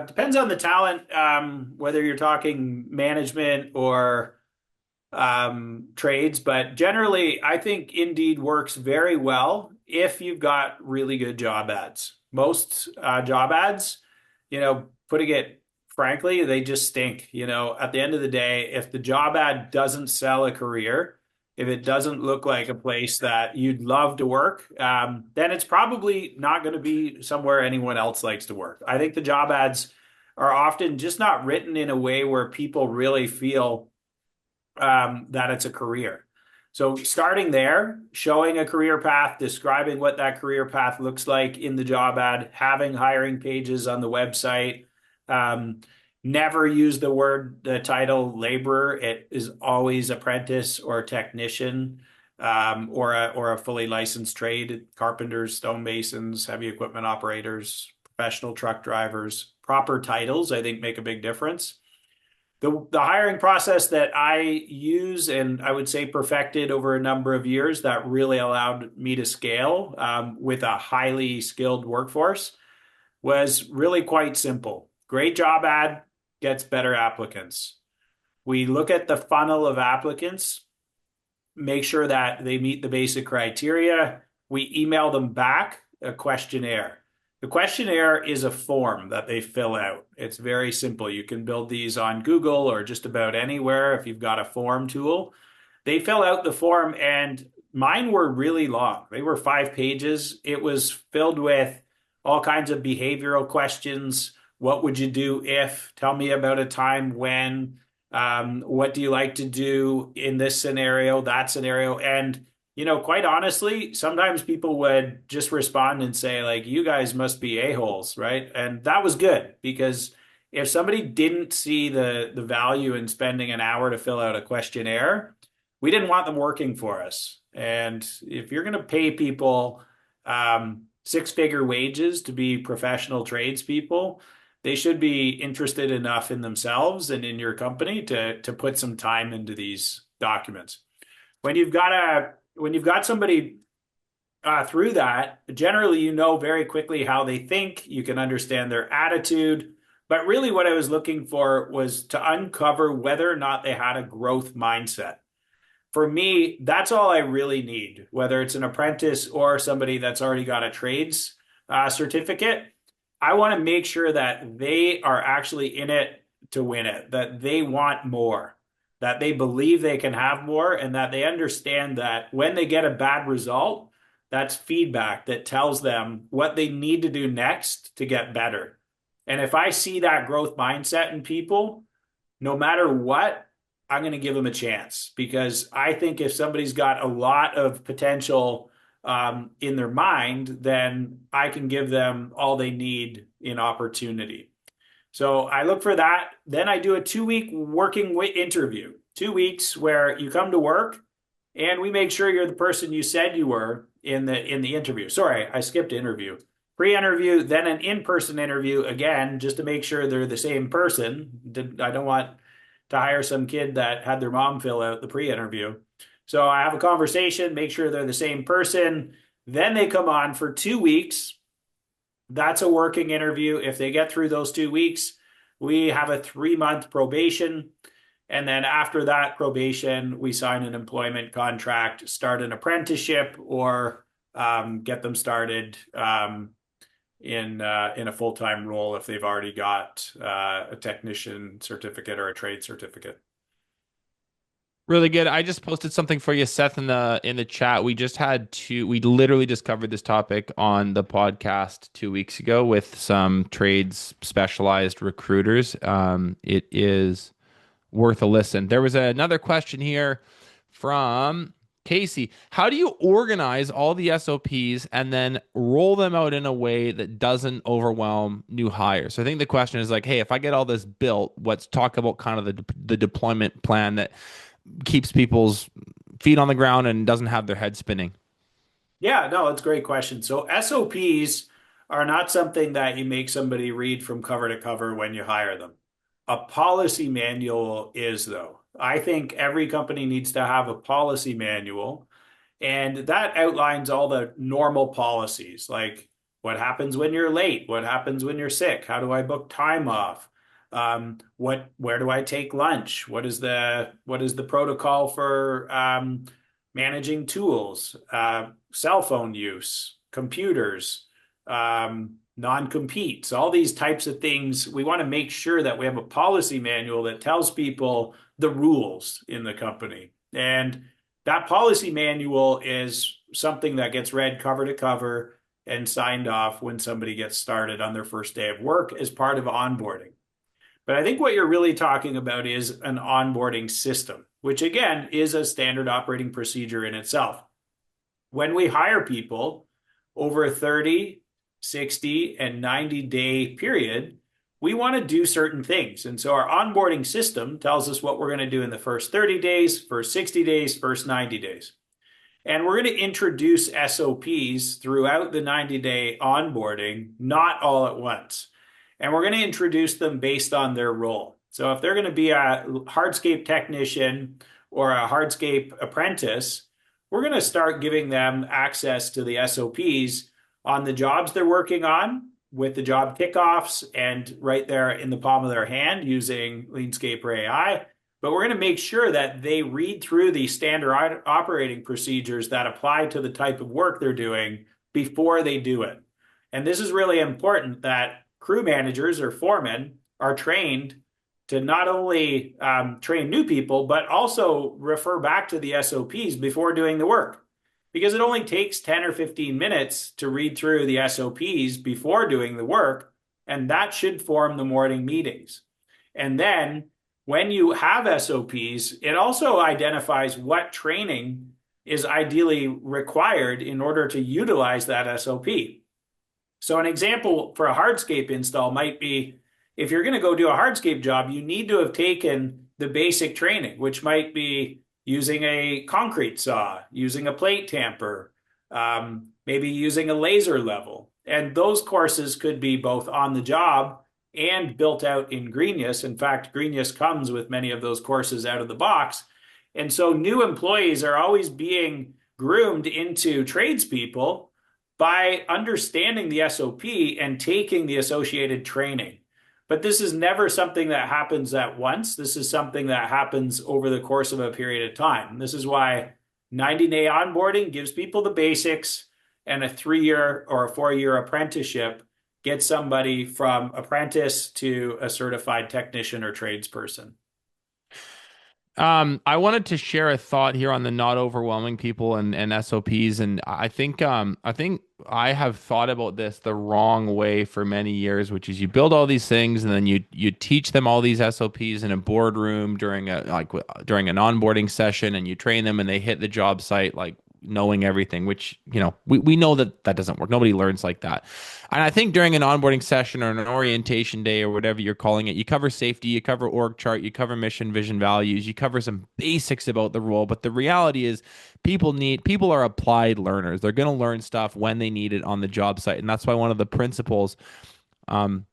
Depends on the talent, whether you're talking management or trades, but generally, I think Indeed works very well if you've got really good job ads. Most job ads, putting it frankly, they just stink. At the end of the day, if the job ad doesn't sell a career, if it doesn't look like a place that you'd love to work, then it's probably not going to be somewhere anyone else likes to work. I think the job ads are often just not written in a way where people really feel that it's a career. So starting there, showing a career path, describing what that career path looks like in the job ad, having hiring pages on the website. Never use the title laborer. It is always apprentice or technician, or a fully licensed trade, carpenters, stonemasons, heavy equipment operators, professional truck drivers. Proper titles, I think, make a big difference. The hiring process that I use and I would say perfected over a number of years that really allowed me to scale with a highly skilled workforce was really quite simple. Great job ad gets better applicants. We look at the funnel of applicants, make sure that they meet the basic criteria. We email them back a questionnaire. The questionnaire is a form that they fill out. It's very simple. You can build these on Google or just about anywhere if you've got a form tool. They fill out the form, and mine were really long. They were 5 pages. It was filled with all kinds of behavioral questions. What would you do if? Tell me about a time when. What do you like to do in this scenario, that scenario? And, quite honestly, sometimes people would just respond and say, like, you guys must be a-holes, right? And that was good because if somebody didn't see the value in spending an hour to fill out a questionnaire, we didn't want them working for us. And if you're going to pay people six-figure wages to be professional tradespeople, they should be interested enough in themselves and in your company to put some time into these documents. When you've got somebody through that, generally you know very quickly how they think. You can understand their attitude. But really, what I was looking for was to uncover whether or not they had a growth mindset. For me, that's all I really need, whether it's an apprentice or somebody that's already got a trades certificate. I want to make sure that they are actually in it to win it, that they want more, that they believe they can have more, and that they understand that when they get a bad result, that's feedback that tells them what they need to do next to get better. And if I see that growth mindset in people, no matter what, I'm going to give them a chance because I think if somebody's got a lot of potential in their mind, then I can give them all they need in opportunity. So I look for that. Then I do a 2-week working interview, 2 weeks where you come to work and we make sure you're the person you said you were in the interview. Sorry, I skipped interview. Pre-interview, then an in-person interview again, just to make sure they're the same person. I don't want to hire some kid that had their mom fill out the pre-interview. So I have a conversation, make sure they're the same person. Then they come on for 2 weeks. That's a working interview. If they get through those 2 weeks, we have a 3-month probation. And then after that probation, we sign an employment contract, start an apprenticeship, or get them started in a full-time role if they've already got a technician certificate or a trade certificate. Really good. I just posted something for you, Seth, in the chat. We literally just covered this topic on the podcast 2 weeks ago with some trades specialized recruiters. It is worth a listen. There was another question here from Casey. How do you organize all the SOPs and then roll them out in a way that doesn't overwhelm new hires? So I think the question is like, hey, if I get all this built, let's talk about kind of the deployment plan that keeps people's feet on the ground and doesn't have their head spinning. Yeah, no, it's a great question. So SOPs are not something that you make somebody read from cover to cover when you hire them. A policy manual is, though. I think every company needs to have a policy manual, and that outlines all the normal policies, like what happens when you're late, what happens when you're sick, how do I book time off, where do I take lunch, what is the protocol for managing tools, cell phone use, computers, non-competes, all these types of things. We want to make sure that we have a policy manual that tells people the rules in the company. And that policy manual is something that gets read cover to cover and signed off when somebody gets started on their first day of work as part of onboarding. But I think what you're really talking about is an onboarding system, which again is a standard operating procedure in itself. When we hire people over a 30, 60, and 90-day period, we want to do certain things. And so our onboarding system tells us what we're going to do in the first 30 days, first 60 days, first 90 days. And we're going to introduce SOPs throughout the 90-day onboarding, not all at once. And we're going to introduce them based on their role. So if they're going to be a hardscape technician or a hardscape apprentice, we're going to start giving them access to the SOPs on the jobs they're working on with the job kickoffs and right there in the palm of their hand using LeanScaper AI. But we're going to make sure that they read through the standard operating procedures that apply to the type of work they're doing before they do it. And this is really important that crew managers or foremen are trained to not only train new people, but also refer back to the SOPs before doing the work. Because it only takes 10 or 15 minutes to read through the SOPs before doing the work, and that should form the morning meetings. And then when you have SOPs, it also identifies what training is ideally required in order to utilize that SOP. So an example for a hardscape install might be if you're going to go do a hardscape job, you need to have taken the basic training, which might be using a concrete saw, using a plate tamper, maybe using a laser level. And those courses could be both on the job and built out in Greenius. In fact, Greenius comes with many of those courses out of the box. And so new employees are always being groomed into tradespeople by understanding the SOP and taking the associated training. But this is never something that happens at once. This is something that happens over the course of a period of time. This is why 90-day onboarding gives people the basics, and a 3-year or a 4-year apprenticeship gets somebody from apprentice to a certified technician or tradesperson. I wanted to share a thought here on the not overwhelming people and SOPs, and I think I have thought about this the wrong way for many years, which is you build all these things and then you teach them all these SOPs in a boardroom during during an onboarding session, and you train them and they hit the job site like knowing everything, which, we know that that doesn't work. Nobody learns like that. And I think during an onboarding session or an orientation day or whatever you're calling it, you cover safety, you cover org chart, you cover mission, vision, values, you cover some basics about the role. But the reality is people are applied learners. They're going to learn stuff when they need it on the job site. And that's why one of the principles, um,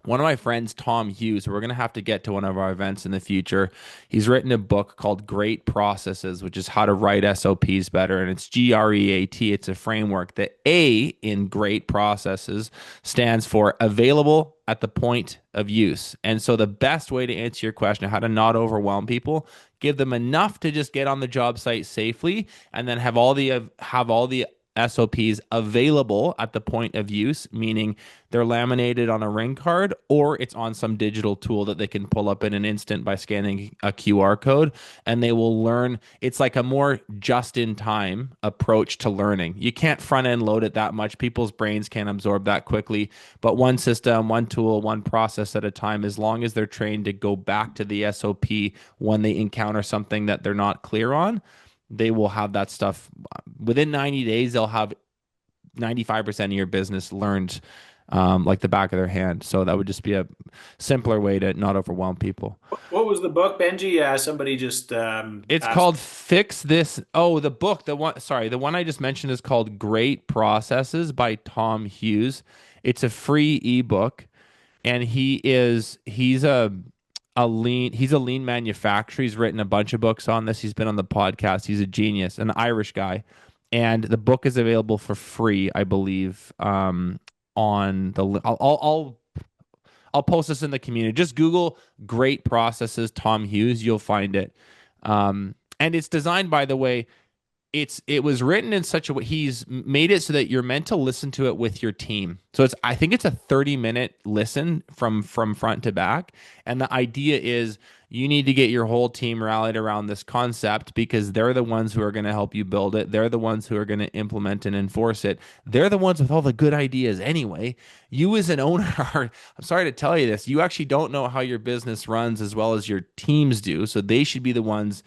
one of my friends, Tom Hughes, who we're going to have to get to one of our events in the future, he's written a book called Great Processes, which is how to write SOPs better. And it's GREAT. It's a framework. The A in Great Processes stands for available at the point of use. And so the best way to answer your question, how to not overwhelm people, give them enough to just get on the job site safely, and then have all the SOPs available at the point of use, meaning they're laminated on a ring card or it's on some digital tool that they can pull up in an instant by scanning a QR code, and they will learn. It's like a more just-in-time approach to learning. You can't front-end load it that much. People's brains can't absorb that quickly, but one system, one tool, one process at a time, as long as they're trained to go back to the SOP when they encounter something that they're not clear on, they will have that stuff within 90 days. They'll have 95% of your business learned like the back of their hand. So that would just be a simpler way to not overwhelm people. What was the book, Benji? Somebody just It's asked. called Fix This. Oh, the book, the one I just mentioned is called Great Processes by Tom Hughes. It's a free ebook, and he's a lean manufacturer. He's written a bunch of books on this. He's been on the podcast. He's a genius, an Irish guy. And the book is available for free, I believe. On the I'll post this in the community. Just Google Great Processes Tom Hughes. You'll find it. And it's designed, by the way, it was written in such a way, he's made it so that you're meant to listen to it with your team. So I think it's a 30-minute listen from front to back. And the idea is you need to get your whole team rallied around this concept, because they're the ones who are going to help you build it. They're the ones who are going to implement and enforce it. They're the ones with all the good ideas anyway. You as an owner are, I'm sorry to tell you this, you actually don't know how your business runs as well as your teams do. So they should be the ones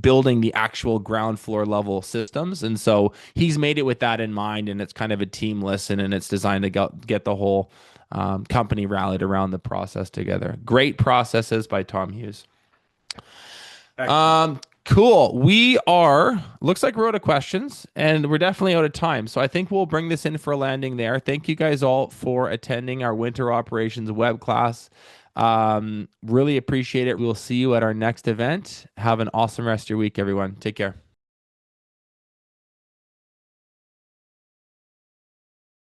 building the actual ground floor level systems. And so he's made it with that in mind, and it's kind of a team listen, and it's designed to get the whole company rallied around the process together. Great Processes by Tom Hughes. Excellent. Cool. We are, looks like we're out of questions and we're definitely out of time. So I think we'll bring this in for a landing there. Thank you guys all for attending our winter operations web class. Really appreciate it. We'll see you at our next event. Have an awesome rest of your week, everyone. Take care.